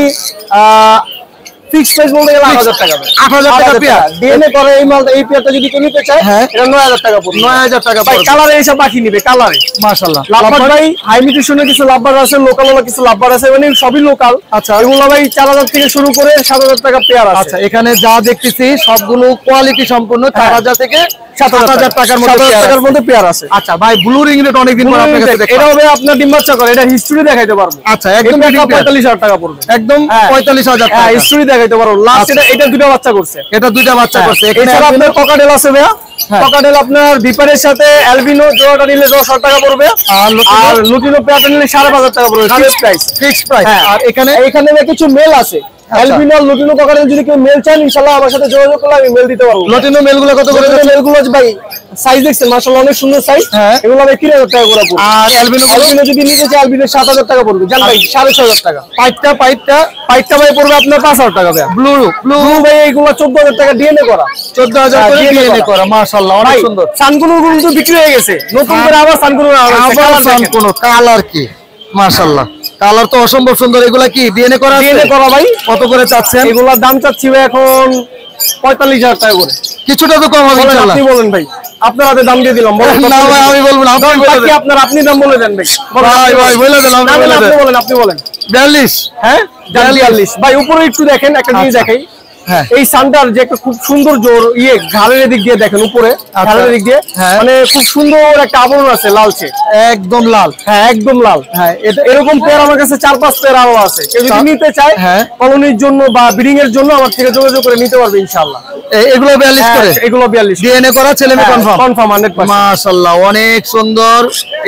ফিক্স প্রাইস বলতে গেলে 8,000 টাকা। 8,000 টাকা পেয়ার। ডিএনএ করে এই মাল, এই পেয়ারটা যদি কেউ নিতে চায় হ্যাঁ। এটা 9,000 টাকা পড়বে। 9,000 টাকা ভাই পড়বে। কালারে এসব পাখি নিবে, কালারে। মাশাআল্লাহ। লাভবার ভাই হাই নিউট্রিশনের কিছু লাভবার আছে, লোকাল কিছু লাভবার আছে, মানে সবই লোকাল। আচ্ছা। এগুলো ভাই 4,000 থেকে শুরু করে 7,000 টাকা পেয়ার আছে। আচ্ছা, এখানে যা দেখতেছি সবগুলো কোয়ালিটি সম্পূর্ণ। 4,000 থেকে 7,000 টাকার মধ্যে 7,000 টাকার মধ্যে পেয়ার আছে। আচ্ছা ভাই, ব্লু রিং রেড অনেকদিন পর আপনার কাছে দেখলাম। এটা হবে আপনার ডিম বাচ্চা করে, এটা হিস্টরি দেখাইতে পারবো। আচ্ছা, একদম এটা breeding pair। 45,000 টাকা পড়বে। একদম হ্যাঁ। 45,000 হ্যাঁ, টাকা। হিস্টরি দেখাইতে পারবো। লাস্ট আচ্ছা। এটা দুটো বাচ্চা করছে। এটা দুইটা বাচ্চা করছে। এখানে এছাড়া আপনার ককাটেল আছে ভাইয়া। হ্যাঁ। ককাটেল আপনার ভিপারের সাথে অ্যালবিনো জোড়াটা নিলে 10,000 টাকা পড়বে। আর লুটিনো পেয়ারটা নিলে 5,500 টাকা পড়বে। Fixed price. Fixed price. হ্যাঁ। আর এখানে এখানে কিছু মেল আছে। অ্যালবিনো আর লুটিনো ককাটেল যদি কেউ মেল চান ইনশাআল্লাহ আমার সাথে যোগাযোগ করলে আমি মেল দিতে পারবো। লটিনো মেলগুলো কত করে যাচ্ছে? মেলগুলো ভাই সাইজ দেখছেন মাশাআল্লাহ অনেক সুন্দর সাইজ। হ্যাঁ। এগুলো ভাই 3,000 টাকা করে পড়বে। আর অ্যালবিনো যদি নিতে চাই অ্যালবিনো 7,000 টাকা পড়বে। জান ভাই 6,500 টাকা। পাইটটা পাইটটা ভাই পড়বে আপনার 5,000 টাকা ভাই। ব্লু ভাই এইগুলো 14,000 টাকা ডিএনএ করা। 14,000 করে DNA ডিএনএ করা। করা। মাশাআল্লাহ, অনেক ভাই সুন্দর। সানকুনুর কিন্তু বিক্রি হয়ে গেছে, নতুন করে আবার সানকুনুর আবার সানকুনো কালার কি মাশাআল্লাহ, কালার তো অসম্ভব সুন্দর। এগুলা কি ডিএনএ করা? ডিএনএ করা ভাই। কত করে চাচ্ছেন? এগুলোর দাম চাচ্ছি ভাই এখন 45,000 টাকা করে। কিছুটা তো কম হবে বলেন, ইনশাআল্লাহ। আপনি বলেন ভাই, আপনার হাতে দাম দিয়ে দিলাম। বলেন না ভাই, আমি বলবো না, আপনি বলে দেন। আপনি দাম বলে দেন ভাই। ভাই ভাই বলে দেন, আপনি বলে দেন। আপনি বলেন 42। হ্যাঁ 42 ভাই। উপরে একটু দেখেন, একটা জিনিস আচ্ছা। দেখাই। হ্যাঁ। এই সানটার যে একটা খুব সুন্দর জোর ঘাড়ের দিক দিয়ে দেখেন, উপরে ঘাড়ের দিক দিয়ে হ্যাঁ। মানে খুব সুন্দর একটা আবরণ আছে লালচে, একদম লাল। হ্যাঁ একদম লাল। হ্যাঁ, এটা এরকম পেয়ার আমার কাছে 4-5 পেয়ার আরো আছে। কেউ যদি নিতে চায় হ্যাঁ। কলোনির জন্য বা ব্রিডিং এর জন্য আমার থেকে যোগাযোগ করে নিতে পারবে ইনশাআল্লাহ। এগুলো 42 করে। এগুলো 42 ডিএনএ করা, ছেলে মেয়ে কনফার্ম। কনফার্ম 100%। মাশাআল্লাহ, অনেক সুন্দর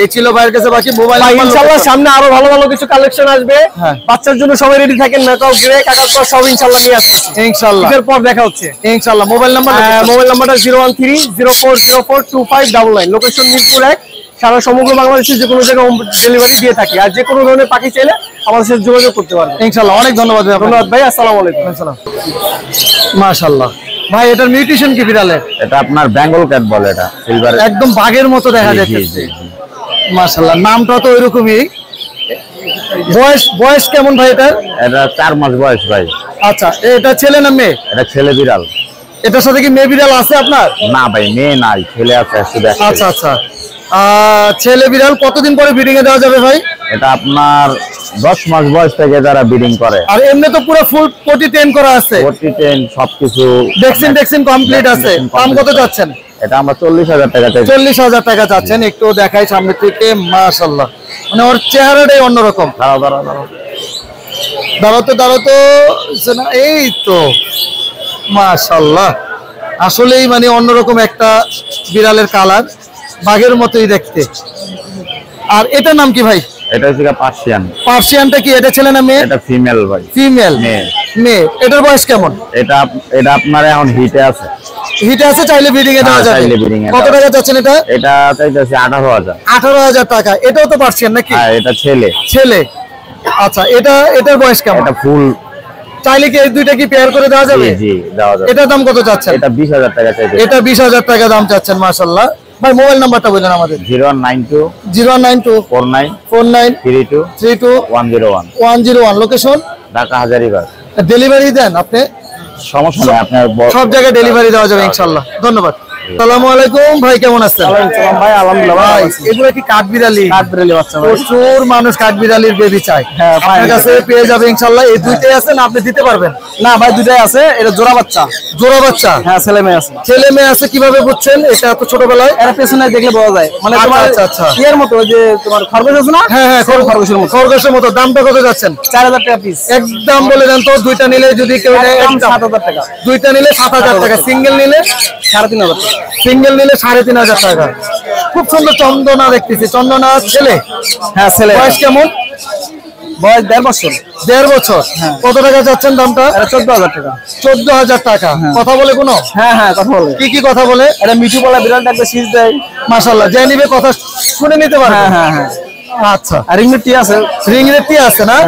এই ছিল ভাইয়ের কাছে বাকি মোবাইল ভাই ইনশাআল্লাহ সামনে আরো ভালো ভালো কিছু কালেকশন আসবে। হ্যাঁ। বাচ্চার জন্য সবাই রেডি থাকেন, মেকআপ গ্রে কাকার সব ইনশাআল্লাহ নিয়ে আসতেছি ইনশাআল্লাহ। এর পর দেখা হচ্ছে ইনশাআল্লাহ। মোবাইল নাম্বার মোবাইল নাম্বারটা 01304042599, লোকেশন মিরপুর 1। সারা সমগ্র বাংলাদেশে যে কোনো জায়গায় হোম ডেলিভারি দিয়ে থাকি। আর যে কোনো ধরনের পাখি চাইলে আমাদের সাথে যোগাযোগ করতে পারবেন ইনশাআল্লাহ। অনেক ধন্যবাদ ভাই। ধন্যবাদ ভাই, আসসালামু আলাইকুম। মাশাআল্লাহ ভাই, এটার মিউটেশন কি বিড়ালের? এটা আপনার বেঙ্গল ক্যাট বলে, এটা সিলভার, একদম বাঘের মতো দেখা যাচ্ছে। মাশাআল্লাহ, নামটা তো ওইরকমই। বয়স কেমন ভাই এটা? এটা 4 মাস বয়স ভাই। আচ্ছা, এটা ছেলে না মেয়ে? এটা ছেলে বিড়াল। এটার সাথে কি মেয়ে বিড়াল আছে আপনার? না ভাই, মেয়ে নাই, ছেলে আছে শুধু একটা। আচ্ছা আচ্ছা, ছেলে বিড়াল কতদিন পরে ব্রিডিং এ দেওয়া যাবে ভাই? এটা আপনার 10 মাস বয়স থেকে যারা ব্রিডিং করে। আর এমনি তো পুরো ফুল পটি টেন করা আছে, পটি টেন সবকিছু, ভ্যাকসিন কমপ্লিট আছে। দাম কত যাচ্ছেন? এটা আমরা 40,000 টাকা চাই। 40,000 টাকা চাচ্ছেন। একটু দেখাই সামনে থেকে। মাশাআল্লাহ, মানে ওর চেহারাটাই অন্যরকম। দাঁড়াতো এই তো মাশাআল্লাহ, আসলেই মানে অন্যরকম একটা বিড়ালের কালার, বাঘের মতোই দেখতে। আর এটার নাম কি ভাই? এটা হচ্ছে পার্সিয়ান। পার্সিয়ানটা কি এটা ছেলে না মেয়ে? এটা ফিমেল ভাই। ফিমেল, মেয়ে। এটার বয়স কেমন? এটা আপনার এখন হিটে আছে। হিটে আছে, চাইলে ব্রিডিং এ দেওয়া যাবে। কত টাকা যাচ্ছেন এটা? এটা চাইতেছে 18,000। 18,000 টাকা। এটাও তো পার্সিয়ান নাকি? হ্যাঁ, এটা ছেলে। আচ্ছা, এটার বয়স কেমন? এটা ফুল। চাইলে কি এই দুইটা কি পেয়ার করে দেওয়া যাবে? জি দেওয়া যাবে। এটার দাম কত চাচ্ছেন? এটা 20,000 টাকা চাইতেছে। এটা 20,000 টাকা দাম চাচ্ছেন। মাশাআল্লাহ ভাই, মোবাইল নাম্বারটা বলেন আমাদের। 092 49 32 101। লোকেশন ঢাকা হাজারীবাগ। ডেলিভারি দেন আপনি? সমস্যা নাই, আপনার সব জায়গায় ডেলিভারি দেওয়া যাবে ইনশাআল্লাহ। ধন্যবাদ। আসসালামু আলাইকুম ভাই, কেমন আছেন? ভাই আলহামদুলিল্লাহ ভাই, এগুলো কি কাঠবিড়ালি? কাঠবিড়ালি বাচ্চা ভাই। প্রচুর মানুষ কাঠবিড়ালির বেবি চায়। হ্যাঁ, আপনার কাছে পেয়ে যাবে ইনশাআল্লাহ। এই দুইটাই আছে না, আপনি দিতে পারবেন? না ভাই, দুটাই আছে। এটা জোড়া বাচ্চা। জোড়া বাচ্চা? হ্যাঁ, ছেলে মেয়ে আছে। ছেলে মেয়ে আছে, কিভাবে বুঝছেন এটা এত ছোটবেলায়? এরা পেছনে দেখলে বোঝা যায়, মানে তোমার আচ্ছা। ইয়ের মতো, ওই যে তোমার খরগোশ আছে না? হ্যাঁ, খরগোশের মতো। খরগোশের মতো। দামটা কত যাচ্ছেন? 4,000 টাকা পিস। একদম বলে দেন তো। দুইটা নিলে যদি কেউ নেয়, একদম একদম 7,000 টাকা। দুইটা নিলে 7,000 টাকা। সিঙ্গেল নিলে 3,500 টাকা। সিঙ্গেল নিলে 3,500 টাকা। খুব সুন্দর চন্দনা দেখতেছি। চন্দনা ছেলে? হ্যাঁ, ছেলে। বয়স কেমন? বয়স 1.5 বছর। 1.5 বছর। কত টাকা যাচ্ছেন দামটা? এটা 14,000 টাকা। 14,000 টাকা। কথা বলে কোনো? হ্যাঁ, কথা বলে। কি কথা বলে? এটা মিঠু বলা, বিড়াল ডাকবে, শীষ দেয়। মাশাআল্লাহ, যে নিবে কথা শুনে নিতে পারবে। হ্যাঁ। আচ্ছা, আর রিংনেট টি আছে। রিংনেট টি আছে না?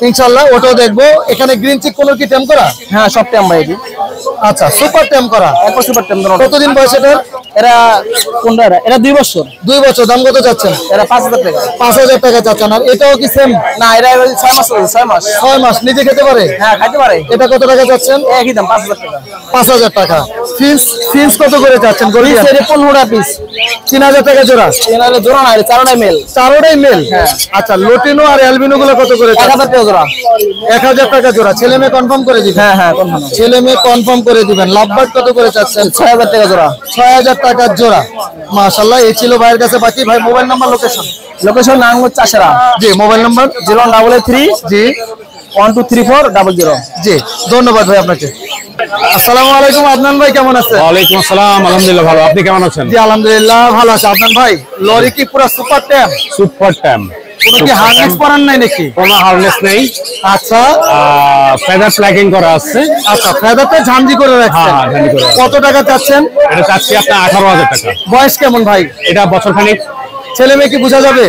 ইনশাআল্লাহ ওটাও দেখবো। এখানে গ্রিন চিক কোনো কি টেম করা? হ্যাঁ, সব টেম ভাই। এটি আচ্ছা, সুপার টেম করা। একবার সুপার টেম। কতদিন বয়স এটা? এরা কোনটা? এটা 2 বছর। 2 বছর। দাম কত যাচ্ছেন? এরা 5,000 টাকা। 5,000 টাকা চাচ্ছেন। আর এটাও কি সেম? না, এরা 6 মাস। 6 মাস। 6 মাস। নিজে খেতে পারে? হ্যাঁ, খাইতে পারে। এটা কত টাকা যাচ্ছেন? একই দাম, 5,000 টাকা। 5,000 টাকা। ফিন্স কত করে যাচ্ছেন? পিস এর 15 পিস। 3,000 টাকা জোড়া। এনারে জোড়া না, এর চারটাই মেল। চারোটাই মেল? হ্যাঁ। আচ্ছা, লোটিনো আর অ্যালবিনো গুলো কত করে? 1,000 টাকা জোড়া। 1,000 টাকা জোড়া। ছেলে মেয়ে কনফার্ম করে দিবেন? হ্যাঁ, কনফার্ম। ছেলে মেয়ে কনফার্ম করে দিবেন। লাভবার্ড কত করে চাচ্ছেন? 6,000 টাকা জোড়া। 6,000 টাকার জোড়া। মাশাআল্লাহ, এই ছিল ভাইয়ের কাছে বাকি। ভাই, mobile number, location? Location Narayanganj Chashara. জি, মোবাইল নাম্বার? 083 জি 123400। জি, ধন্যবাদ ভাই আপনাকে। আসসালামু আলাইকুম। আদনান ভাই, কেমন আছেন? ওয়ালাইকুম আসসালাম, আলহামদুলিল্লাহ ভালো। আপনি কেমন আছেন? জি আলহামদুলিল্লাহ ভালো আছে। আদনান ভাই, লরি কি পুরো সুপার ট্যাম? সুপার ট্যাম। কোনো কি হার্নেস পরান নাই নাকি? কোনো হার্নেস নেই। আচ্ছা, ফেদার প্ল্যাকিং করা আছে। আচ্ছা, ফেদারটা ঝাঞ্জি করে রাখছেন। হ্যাঁ, ঝাঞ্জি করে রাখছেন। কত টাকা চাচ্ছেন? এটা চাচ্ছি আপনার 18,000 টাকা। বয়স কেমন ভাই? এটা বছর খানিক। ছেলে মেয়ে কি বোঝা যাবে?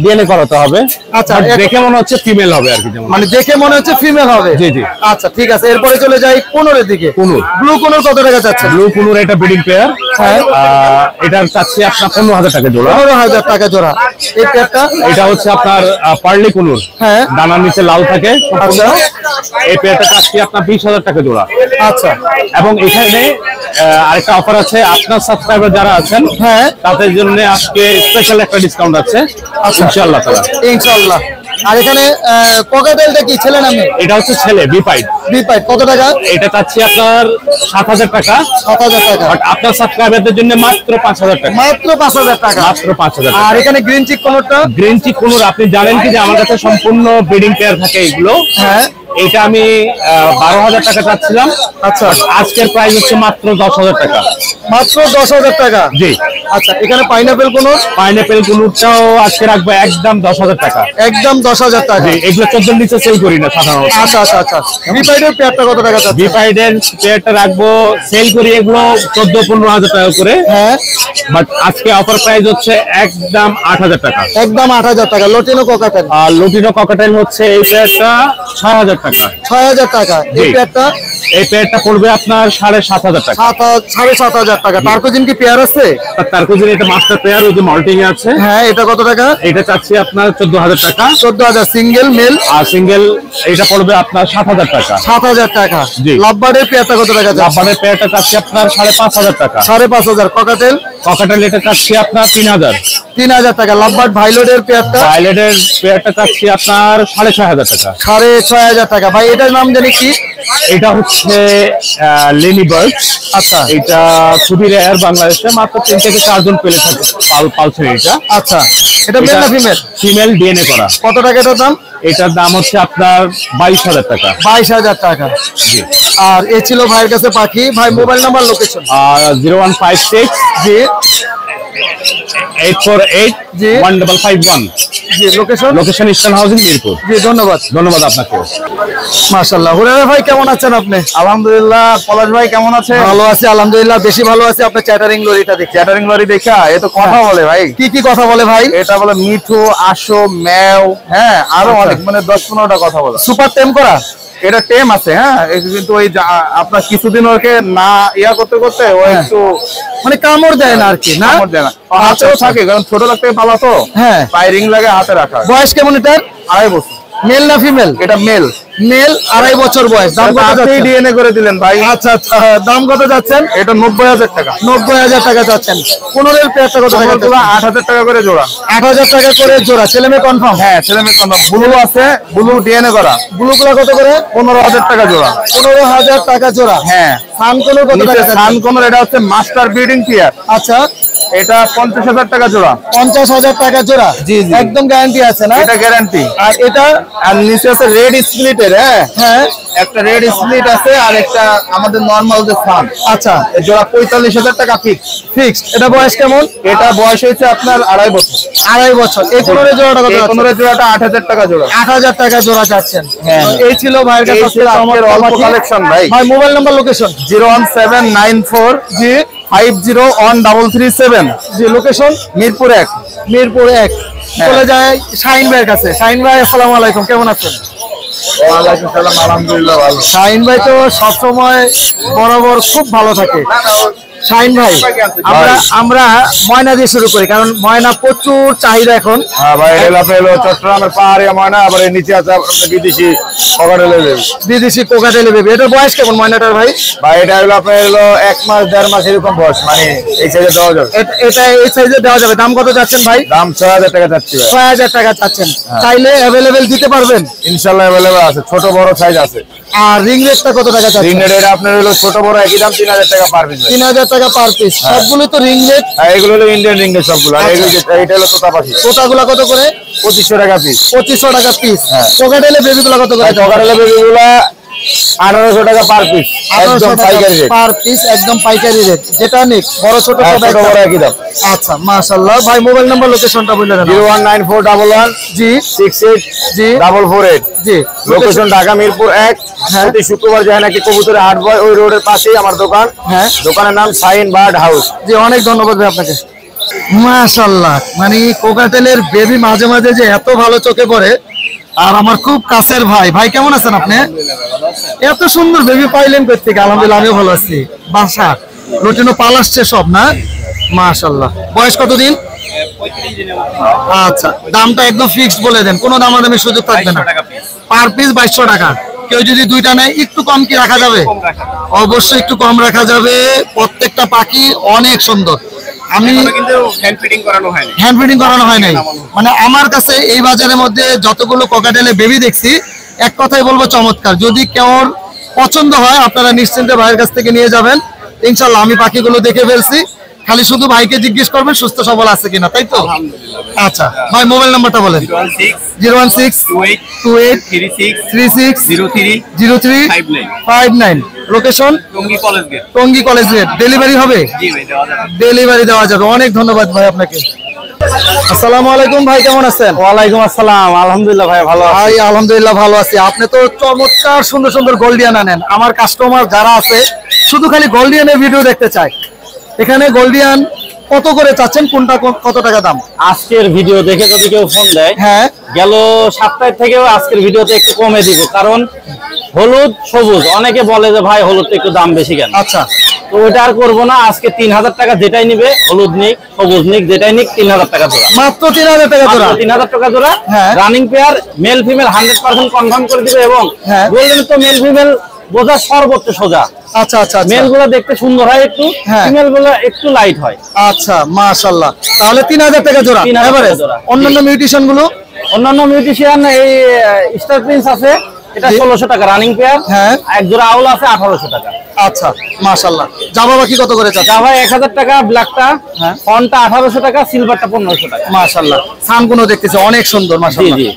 ডিএনএ করাতে হবে। আচ্ছা, দেখে মনে হচ্ছে ফিমেল হবে আর কি। যেমন মানে দেখে মনে হচ্ছে ফিমেল হবে। জি। আচ্ছা, ঠিক আছে। এরপরে চলে যাই কোনরের দিকে। কুনুর। ব্লু কোনর কত টাকা চাচ্ছেন? ব্লু কুনুর এটা ব্রিডিং পেয়ার। হ্যাঁ। এটার চাচ্ছি আপনার 15,000 টাকা জোড়া। 15,000 টাকা জোড়া। এই পেয়ারটা? এটা হচ্ছে আপনার পার্লি কুনুর। হ্যাঁ। ডানার নিচে লাল থাকে। আচ্ছা। এই পেয়ারটা চাচ্ছি আপনার 20,000 টাকা জোড়া। আচ্ছা। এবং এখানে আরেকটা অফার আছে, আপনার সাবস্ক্রাইবার যারা আছেন হ্যাঁ, তাদের জন্য আজকে স্পেশাল একটা ডিসকাউন্ট আছে ইনশাআল্লাহ তাআলা। ইনশাআল্লাহ। আর এখানে ককাটেলটা কি ছেলে না মেয়ে? এটা হচ্ছে ছেলে বিপাইড। বিপাইড কত টাকা? এটা চাচ্ছি আপনার 7,000 টাকা। 7,000 টাকা। বাট আপনার সাবস্ক্রাইবারদের জন্য মাত্র 5,000 টাকা। মাত্র 5,000 টাকা। মাত্র 5,000 টাকা। আর এখানে গ্রিন চিক কোনটা? গ্রিন চিক কোনুর আপনি জানেন কি যে আমার কাছে সম্পূর্ণ ব্রিডিং পেয়ার থাকে এগুলো। হ্যাঁ। এটা আমি 12,000 টাকা চাচ্ছিলাম। আচ্ছা, আজকের প্রাইস হচ্ছে মাত্র 10,000 টাকা। মাত্র 10,000 টাকা। জি। আচ্ছা, এখানে পাইনাপেল কোন? পাইনাপেল গুলোটাও আজকে রাখবো একদম 10,000 টাকা। একদম 10,000 টাকা। জি, এগুলো 14 নিচে সেল করি না সাধারণত। আচ্ছা আচ্ছা আচ্ছা। বিপাইডের পেয়ারটা কত টাকা চাচ্ছেন? বিপাইডের পেয়ারটা রাখবো, সেল করি এগুলো 14-15,000 টাকা করে। হ্যাঁ, বাট আজকে অফার প্রাইস হচ্ছে একদম 8,000 টাকা। একদম 8,000 টাকা। Lutino cockatiel? আর লুটিনো ককাটেল হচ্ছে এই পেয়ারটা 6,000 টাকা। 6,000 টাকা। এই জি। পেয়ারটা এই পেয়ারটা পড়বে আপনার 7,500 টাকা। 7,500 টাকা। টার্কোজিন কি পেয়ার আছে? তার কোজিন এটা মাস্টার পেয়ার, ওই যে মল্টিং আছে। হ্যাঁ, এটা কত টাকা? এটা চাচ্ছি আপনার 14,000 টাকা। 14,000। Single male? আর সিঙ্গেল এটা পড়বে আপনার 7,000 টাকা। 7,000 টাকা। জি। লাভবার্ডের পেয়ারটা কত টাকা? লাভবার্ডের পেয়ারটা চাচ্ছি আপনার 5,500 টাকা। 5,500। কোকাটেল? ককাটেল এটা চাচ্ছি আপনার 3,000। 3,000 টাকা। লাভবার্ড ভাইলোডের পেয়ারটা? ভায়োলেটের পেয়ারটা চাচ্ছি আপনার 6,500 টাকা। 6,500 টাকা। ভাই এটার নাম জানি কি? এটা হচ্ছে লেনি বার্ড। আচ্ছা এটা খুবই রেয়ার, বাংলাদেশে মাত্র 3 থেকে 4 জন পেলে থাকে পালছে এটা। আচ্ছা, এটা মেল না ফিমেল? ফিমেল ডিএনএ করা। কত টাকা এটার দাম? এটার দাম হচ্ছে আপনার 22,000 টাকা। 22,000 টাকা। জি। আর এ ছিল ভাইয়ের কাছে পাখি। ভাই মোবাইল নাম্বার, লোকেশন? আর 0156 জি 848 জি 1551। জি। Location? Location Eastern Housing Mirpur. জি, ধন্যবাদ। ধন্যবাদ আপনাকে। মাশাআল্লাহ। হুরায়রা ভাই কেমন আছেন আপনি? আলহামদুলিল্লাহ। পলাশ ভাই কেমন আছে? ভালো আছি আলহামদুলিল্লাহ, বেশি ভালো আছি। আপনার চ্যাটারিং লরিটা দেখি। ক্যাটারিং লরি দেখা এ তো কথা বলে ভাই। কি কি কথা বলে ভাই? এটা বলে মিঠু, আসো, ম্যাও, হ্যাঁ আরো আচ্ছা। অনেক, মানে 10-15টা কথা বলে। সুপার টেম করা? এটা টেম আছে, হ্যাঁ। কিন্তু ওই আপনার কিছুদিন ওকে না ইয়া করতে করতে ও একটু মানে কামড় দেয় না আর কি, না? কামড় দেয় না। হাতেও থাকে, কারণ ছোট থেকে পালা তো। হ্যাঁ। পায়ে রিং লাগে, হাতে রাখা হয়। বয়স কেমন এটার? 2.5 বছর। মেল না ফিমেল? এটা মেল। মেল, 2.5 বছর বয়স। দাম কত আপনি যাচ্ছেন? ডিএনএ করে দিলেন ভাই। আচ্ছা আচ্ছা। দাম কত যাচ্ছেন? এটা 90,000 টাকা। 90,000 টাকা যাচ্ছেন। 15 পেয়ারটা কত টাকা? তোমরা 8,000 টাকা করে জোড়া। 8,000 টাকা করে জোড়া। ছেলে মেয়ে কনফার্ম? হ্যাঁ, ছেলে মেয়ে কনফার্ম। ব্লু আছে, ব্লু ডিএনএ করা। ব্লুগুলো কত করে? 15,000 টাকা জোড়া। 15,000 টাকা জোড়া। হ্যাঁ। সানকোনো কত টাকা যাচ্ছে? সানকমর এটা হচ্ছে মাস্টার ব্রিডিং পেয়ার। আচ্ছা, এটা 50,000 টাকা জোড়া। 50,000 টাকা জোড়া। জি, জি। একদম গ্যারান্টি আছে না? এটা গ্যারান্টি। আর এটা? আর নিচে আছে রেড স্প্লিটের, হ্যাঁ। হ্যাঁ। একটা রেড স্প্লিট আছে আর একটা আমাদের নরমাল যে সান। আচ্ছা, এই জোড়া 45,000 টাকা ফিক্স। ফিক্সড। এটা বয়স কেমন? এটা বয়স হয়েছে আপনার 2.5 বছর। 2.5 বছর। এই 15 জোড়াটা কত এই যাচ্ছে? 15 জোড়াটা 8,000 টাকা জোড়া। 8,000 টাকা জোড়া যাচ্ছেন। হ্যাঁ। এই ছিল ভাইয়ের কাছে এই ছিল আজকের অল্প কালেকশন ভাই। ভাই মোবাইল নাম্বার, লোকেশন? 01794 জি 501337। জি। লোকেশন? মিরপুর 1। মিরপুর 1। চলে যায় শাহিন ভাইয়ের কাছে। শাহিন ভাই আসসালামু আলাইকুম, কেমন আছেন? ওয়ালাইকুম সালাম, আলহামদুলিল্লাহ ভালো। শাহিন ভাই তো সবসময় বরাবর খুব ভালো থাকে। শাহিন ভাই, আমরা ময়না দিয়ে শুরু করি, কারণ ময়না প্রচুর চাহিদা এখন। হ্যাঁ ভাই, এটা হলো চট্টগ্রামের পাহাড়িয়া ময়না, আবার এর নিচে আছে আপনার বিদেশি ককাটেলের বেবি। বিদেশি কোকাটেল বেবি। এটার বয়স কেমন ময়নাটার ভাই? ভাই এটা হলো আপনার হলো 1 মাস 1.5 মাস এরকম বয়স, মানে এই সাইজে দেওয়া যাবে। এটা এই সাইজে দেওয়া যাবে। দাম কত যাচ্ছেন ভাই? দাম 6,000 টাকা চাচ্ছি ভাই। 6,000 টাকা চাচ্ছেন। চাইলে অ্যাভেলেবেল দিতে পারবেন? ইনশাআল্লাহ अवेलेबल আছে, ছোট বড় সাইজ আছে। আর রিং রেটটা কত টাকা রিং চাচ্ছেন? রেট এটা আপনার হলো ছোট বড় একই দাম 3,000 টাকা পার পিস। 3,000 টাকা পার পিস। সবগুলো তো রিং রেট। আর এগুলো হলো ইন্ডিয়ান রিং রেট সবগুলো। আর আচ্ছা। এটা হলো তোতা পাখি। কোটাগুলো কত করে? 2500 টাকা পিস। 2500 টাকা পিস। হ্যাঁ। কোকাটেলের বেবিগুলো কত করে? ককাটেলের বেবিগুলো 1800 টাকা পার পিস, একদম পাইকারি রেট। পার পিস একদম পাইকারি রেট। যেটা নিক বড় ছোট হ্যাঁ, সব ছোট বড় একই দাম। আচ্ছা, মাশাআল্লাহ। ভাই মোবাইল নাম্বার, লোকেশনটা বলে দেন। 01941 জি 68 জি 448। জি। লোকেশন ঢাকা মিরপুর 1। হ্যাঁ। প্রতি শুক্রবার যায় নাকি কবুতরের হাট বয়, ওই রোডের পাশেই আমার দোকান। হ্যাঁ। দোকানের নাম শাহিন বার্ড হাউস। জি, অনেক ধন্যবাদ ভাই আপনাকে। মাশাআল্লাহ, মানে কোকাটেলের বেবি মাঝে মাঝে যে এত ভালো চোখে পড়ে। আর আমার খুব কাছের ভাই। ভাই কেমন আছেন আপনি? এত সুন্দর বেবি পাইলেন কই থেকে? আলহামদুলিল্লাহ আমিও ভালো আছি। বাসা রুটিনও পালাসছে সব, না? মাশাআল্লাহ। বয়স কতদিন? আচ্ছা, দামটা একদম ফিক্সড বলে দেন, কোনো দামাদামি সুযোগ থাকবে না। পার পিস 2200 টাকা। কেউ যদি দুইটা নেয় একটু কম কি রাখা যাবে? অবশ্যই একটু কম রাখা যাবে। প্রত্যেকটা পাখি অনেক সুন্দর। আমি হ্যান্ড ফিডিং করানো হয় নাই। মানে আমার কাছে এই বাজারের মধ্যে যতগুলো কোকাটেলের বেবি দেখছি, এক কথাই বলবো চমৎকার। যদি কেউ পছন্দ হয় আপনারা নিশ্চিন্তে ভাইয়ের কাছ থেকে নিয়ে যাবেন। ইনশাল্লাহ আমি পাখিগুলো দেখে ফেলছি। খালি শুধু ভাইকে জিজ্ঞেস করবেন সুস্থ সবল আছে কিনা, তাই তো? আচ্ছা ভাই, মোবাইল নাম্বারটা বলেন। 01628360359। Location Tongi college gate. Delivery হবে? ডেলিভারি দেওয়া যাবে। অনেক ধন্যবাদ ভাই আপনাকে। আসসালামু আলাইকুম ভাই, কেমন আছেন? ওয়ালাইকুম আসসালাম, আলহামদুলিল্লাহ ভাই ভালো ভাই আলহামদুলিল্লাহ ভালো আছি। আপনি তো চমৎকার সুন্দর সুন্দর গোল্ডিয়ান আনেন। আমার কাস্টমার যারা আছে শুধু খালি গোল্ডিয়ানের ভিডিও দেখতে চায়। এখানে গোল্ডিয়ান কত করে চাচ্ছেন, কোনটা কত টাকা দাম? আজকের ভিডিও দেখে যদি কেউ ফোন দেয়, হ্যাঁ গেল সপ্তাহের থেকেও আজকের ভিডিওতে একটু কমে দিব, কারণ হলুদ সবুজ অনেকে বলে যে ভাই হলুদটা একটু দাম বেশি কেন। আচ্ছা, তো ওইটা আর করবো না। আজকে 3000 টাকা যেটাই নিবে, হলুদ নিক সবুজ নিক যেটাই নিক, 3000 টাকা জোড়া। মাত্র 3000 টাকা জোড়া। 3000 টাকা জোড়া। হ্যাঁ। Running pair, male female 100% confirm করে দিবে। এবং হ্যাঁ। গোল্ডেন তো মেল ফিমেল বোঝা সর্বোচ্চ সোজা। আচ্ছা আচ্ছা, মেল গুলো দেখতে সুন্দর হয় একটু, হ্যাঁ। ফিমেল গুলো একটু লাইট হয়। আচ্ছা মাশাআল্লাহ। তাহলে 3000 টাকা জোড়া। 3000 টাকা এভারেজ। জোড়া। অন্যান্য মিউটেশন গুলো? অন্যান্য মিউটিশিয়ান এই স্টার প্রিন্স আছে, এটা 1600 টাকা রানিং পেয়ার। হ্যাঁ। এক জোড়া আউল আছে 1800 টাকা। আচ্ছা মাশাআল্লাহ। জামা বাকি কত করে চাচ্ছেন? জাভা 1000 টাকা, ব্ল্যাকটা হ্যাঁ। ফনটা 1800 টাকা, সিলভারটা 1500 টাকা। মাশাআল্লাহ, সানগুলো দেখতেছি অনেক সুন্দর জি মাশাআল্লাহ। জি,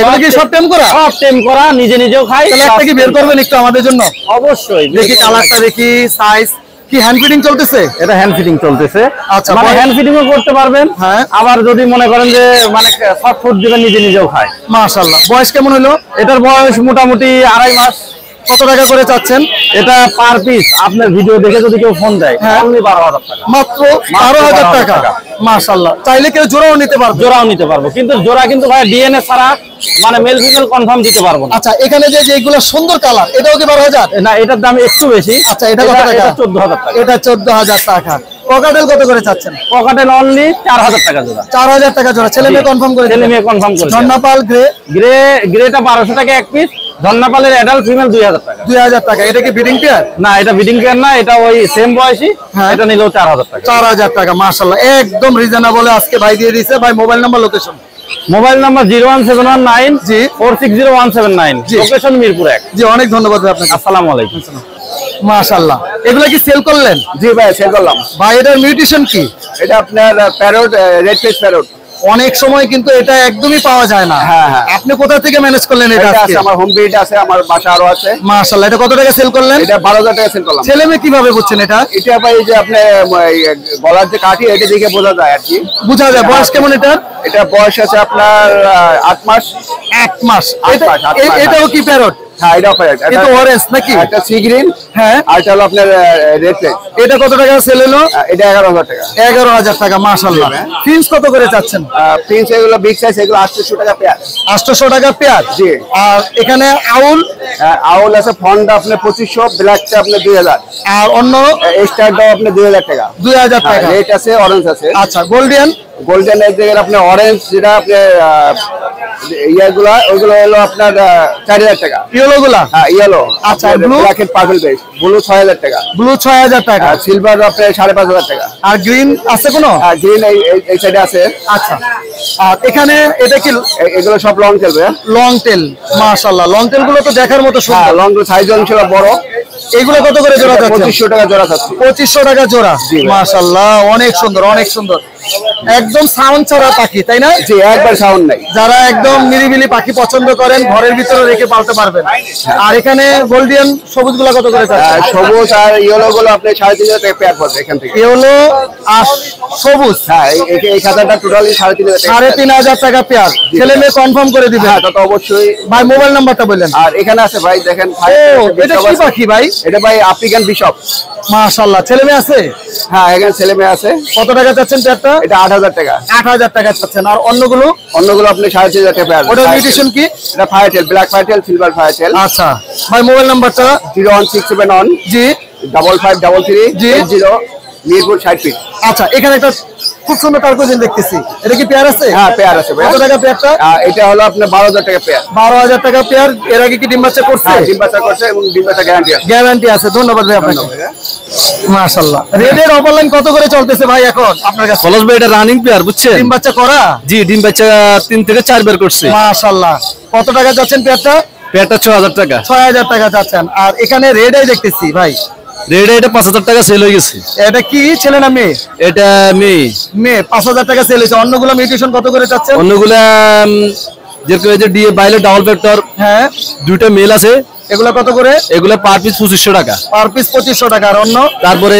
এগুলো কি সব টেম করা? সব টেম করা, নিজে নিজেও খাই। তাহলে একটা কি বের করবেন একটু আমাদের জন্য? অবশ্যই দেখি কালারটা, দেখি সাইজ। কি হ্যান্ড ফিটিং চলতেছে? এটা হ্যান্ড ফিটিং চলতেছে। আচ্ছা, মানে বয়স? হ্যান্ড ফিটিংও করতে পারবেন। হ্যাঁ। আবার যদি মনে করেন যে মানে সফট ফুড দিবেন, নিজে নিজেও খায়। মাশাআল্লাহ। বয়স কেমন হলো? এটার বয়স মোটামুটি 2.5 মাস। কত টাকা করে চাচ্ছেন? এটা পার পিস আপনার ভিডিও দেখে যদি কেউ ফোন দেয়, হ্যাঁ। অনলি 12000 টাকা। মাত্র 12000 টাকা। মাশাআল্লাহ। চাইলে কেউ জোড়াও নিতে পারবে? জোড়াও নিতে পারবো, কিন্তু জোড়া কিন্তু ভাই ডিএনএ ছাড়া মানে মেল ফিমেল কনফার্ম দিতে পারবো না। আচ্ছা, এখানে যে যেগুলো সুন্দর কালার, এটাও কি 12000? না, এটার দাম একটু বেশি। আচ্ছা, এটা কত টাকা? এটা 14000 টাকা। এটা 14000 টাকা। ককাটেল কত করে চাচ্ছেন? পকেটেল অনলি 4000 টাকা জোড়া। 4000 টাকা জোড়া। ছেলে মেয়ে কনফার্ম করে ছেলে দিবেন? মেয়ে কনফার্ম করে। ঝর্ণাপাল গ্রে গ্রেটা 1200 টাকা এক পিস। ঝর্ণাপালের অ্যাডাল্ট ফিমেল 2000 টাকা। 2000 টাকা। এটা কি ব্রিডিং পেয়ার? না, এটা বিডিং পেয়ার না, এটা ওই সেম বয়সী। হ্যাঁ। এটা নিলেও 4000 টাকা। 4000 টাকা। মাশাআল্লাহ, একদম রিজনেবল আজকে ভাই দিয়ে দিয়েছে। ভাই mobile number, location? Mobile number 01719 জি। 460179। জি। লোকেশন মিরপুর 1। জি, অনেক ধন্যবাদ ভাই আপনাকে। আসসালামু আলাইকুম। মাশাআল্লাহ। এগুলো কি সেল করলেন? জি ভাই, সেল করলাম। ভাই এটার মিউটেশন কি? এটা আপনার প্যারট, রেড ফেস প্যারট। অনেক সময় কিন্তু এটা একদমই পাওয়া যায় না। হ্যাঁ, হ্যাঁ। আপনি কোথা থেকে ম্যানেজ করলেন এটা এটা আজকে? আছে আমার হোম পেজ আছে, আমার বাসা আরো আছে। মাশাআল্লাহ। এটা কত টাকা সেল করলেন? এটা 12000 টাকা সেল করলাম। ছেলে মেয়ে কিভাবে বুঝছেন এটা? এটা ভাই এই যে আপনি গলার যে কাঠি, এটা দেখে বোঝা যায় আর কি। বুঝা যায়। বয়স কেমন এটার? এটা বয়স আছে আপনার 8 মাস। 1 মাস। 8 মাস, 8 মাস। এটাও কি প্যারট? হ্যাঁ, এটাও প্যারট। এটা অরেঞ্জ নাকি? একটা সি গ্রিন। হ্যাঁ। আর এটা হলো আপনার রেড ফেস। এটা কত টাকা সেল হলো? এটা 11000 টাকা। 11000 টাকা। মাশাআল্লাহ। ফিন্স কত করে চাচ্ছেন? প্রিন্স এগুলো বিগ সাইজ, এগুলো 800 টাকা পেয়ার। 800 টাকা পেয়ার। জি। আর এখানে আউল? আউল আছে ফন্ডা আপনার 2500, ব্ল্যাকটা আপনার 2000। আর অন্য? স্টারটাও আপনার 2000 টাকা। 2000 টাকা। রেড আছে, অরেঞ্জ আছে। আচ্ছা, গোল্ডিয়ান? গোল্ডেন এর জায়গায় আপনার অরেঞ্জ, যেটা আপনার ইয়াগুলা, ওইগুলো হলো আপনার 4000 টাকা। ইয়েলো গুলা? হ্যাঁ, ইয়েলো। আচ্ছা, blue? Black and purple base, blue 6000 টাকা। ব্লু 6000 টাকা। আর সিলভার আপনার 5500 টাকা। আর গ্রিন আছে কোনো? আর গ্রিন এই সাইডে আছে। আচ্ছা। আর এখানে এটা কি এগুলো সব লং চলবে। Long tail? মাশাআল্লাহ, লং টেল গুলো তো দেখার মতো হ্যাঁ, সুন্দর। লং সাইজ অনুসারে বড়। এগুলো কত করে জোড়া যাচ্ছে? 2500 টাকা জোড়া থাকছে। 2500 টাকা জোড়া। জি ভাই। মাশাআল্লাহ, অনেক সুন্দর, অনেক সুন্দর। একদম সাউন্ড ছাড়া পাখি, তাই না? জি, একবার সাউন্ড নাই। যারা একদম নিরিবিলি পাখি পছন্দ করেন, ঘরের ভিতরে রেখে পালতে পারবেন। আর এখানে গোল্ডিয়ান সবুজ গুলা কত করে চাচ্ছেন? সবুজ আর ইয়েলো গুলো আপনি 3500 টাকা পেয়ার পড়বে এখান থেকে। ইয়েলো আর সবুজ হ্যাঁ, এই খাতাটা টোটালি 3500 টাকা। 3500 টাকা পেয়ার। ছেলে মেয়ে কনফার্ম করে দিবেন? হ্যাঁ, তা তো অবশ্যই। ভাই মোবাইল নাম্বারটা বললেন। আর এখানে আছে ভাই, দেখেন। ও, এটা কি পাখি ভাই? এটা ভাই আফ্রিকান বিশপ। মাশাআল্লাহ। ছেলে মেয়ে আছে? হ্যাঁ, এখানে ছেলে মেয়ে আছে। কত টাকা চাচ্ছেন পেয়ারটা? এটা 8000 টাকা। 8000 টাকা চাচ্ছেন। আর অন্যগুলো? অন্যগুলো আপনি 3500 টাকা পেয়ার। ওটার মিউটেশন কি? এটা firetail, black firetail, silver firetail. আচ্ছা ভাই, মোবাইল নাম্বারটা? 01671 জি 5533 জি। 80 মিরপুর 60 ফিট। আচ্ছা, এখানে একটা খুব সুন্দর টার্কোজিন দেখতেছি। এটা কি পেয়ার আছে? হ্যাঁ, পেয়ার আছে ভাই। কত টাকা পেয়ারটা? এটা হলো আপনার 12000 টাকা পেয়ার। 12000 টাকা পেয়ার। এর আগে কি ডিম বাচ্চা করছে? হ্যাঁ, ডিম বাচ্চা করছে এবং ডিম বাচ্চা গ্যারান্টি আছে। গ্যারান্টি আছে। ধন্যবাদ ভাই আপনাকে। মাশাআল্লাহ। রেডের অফারলাইন কত করে চলতেছে ভাই এখন আপনার কাছে? পলাশ ভাই, এটা রানিং পেয়ার বুঝছেন? ডিম বাচ্চা করা? জি, ডিম বাচ্চা 3 থেকে 4 বার করছে। মাশাআল্লাহ। কত টাকা যাচ্ছেন পেয়ারটা? পেয়ারটা 6000 টাকা। 6000 টাকা যাচ্ছেন। আর এখানে রেড আই দেখতেছি ভাই, রেড এটা 5000 টাকা সেল হয়ে গেছে। এটা কি ছেলে না মেয়ে? এটা মেয়ে। মেয়ে 5000 টাকা সেল হয়েছে। অন্যগুলো মিউটেশন কত করে চাচ্ছেন? অন্যগুলা যেরকম এই যে ডিএ বাইলে ডাবল ভেক্টর, হ্যাঁ দুইটা মেল আছে, এগুলো কত করে? এগুলা পার পিস 2500 টাকা। পার পিস 2500 টাকা। আর অন্য? তারপরে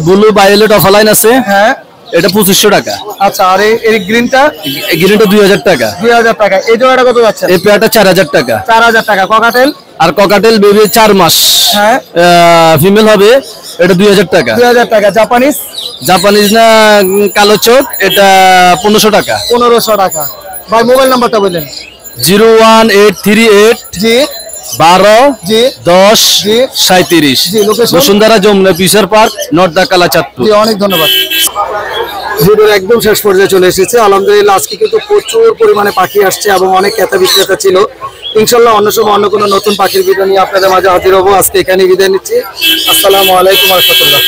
ব্লু ভায়োলেট অফলাইন আছে, হ্যাঁ এটা 2500 টাকা। আচ্ছা, আর এই গ্রিনটা? গ্রিনটা 2000 টাকা। 2000 টাকা। এই জোড়াটা কত যাচ্ছে? এই পেয়ারটা 4000 টাকা। 4000 টাকা। ককাটেল? আর ককাটেল বেবি 4 মাস, হ্যাঁ ফিমেল হবে, এটা 2000 টাকা। 2000 টাকা। জাপানিজ? জাপানিজ না কালো চোখ, এটা 1500 টাকা। 1500 টাকা। ভাই মোবাইল নাম্বারটা বলেন। 01838 জি 12 জি 10 জি 37। জি, location? Bashundhara Jamuna Fisher Park, North Dakala, Chandpur. জি, অনেক ধন্যবাদ। ভিডিওর একদম শেষ পর্যায়ে চলে এসেছে। আলহামদুলিল্লাহ আজকে কিন্তু প্রচুর পরিমাণে পাখি আসছে এবং অনেক ক্রেতা বিক্রেতা ছিল। ইনশাল্লাহ অন্য সময় অন্য কোনো নতুন পাখির ভিডিও নিয়ে আপনাদের মাঝে হাজির হবো। আজকে এখানে বিদায় নিচ্ছি। আসসালামু আলাইকুম ওয়া রাহমাতুল্লাহ।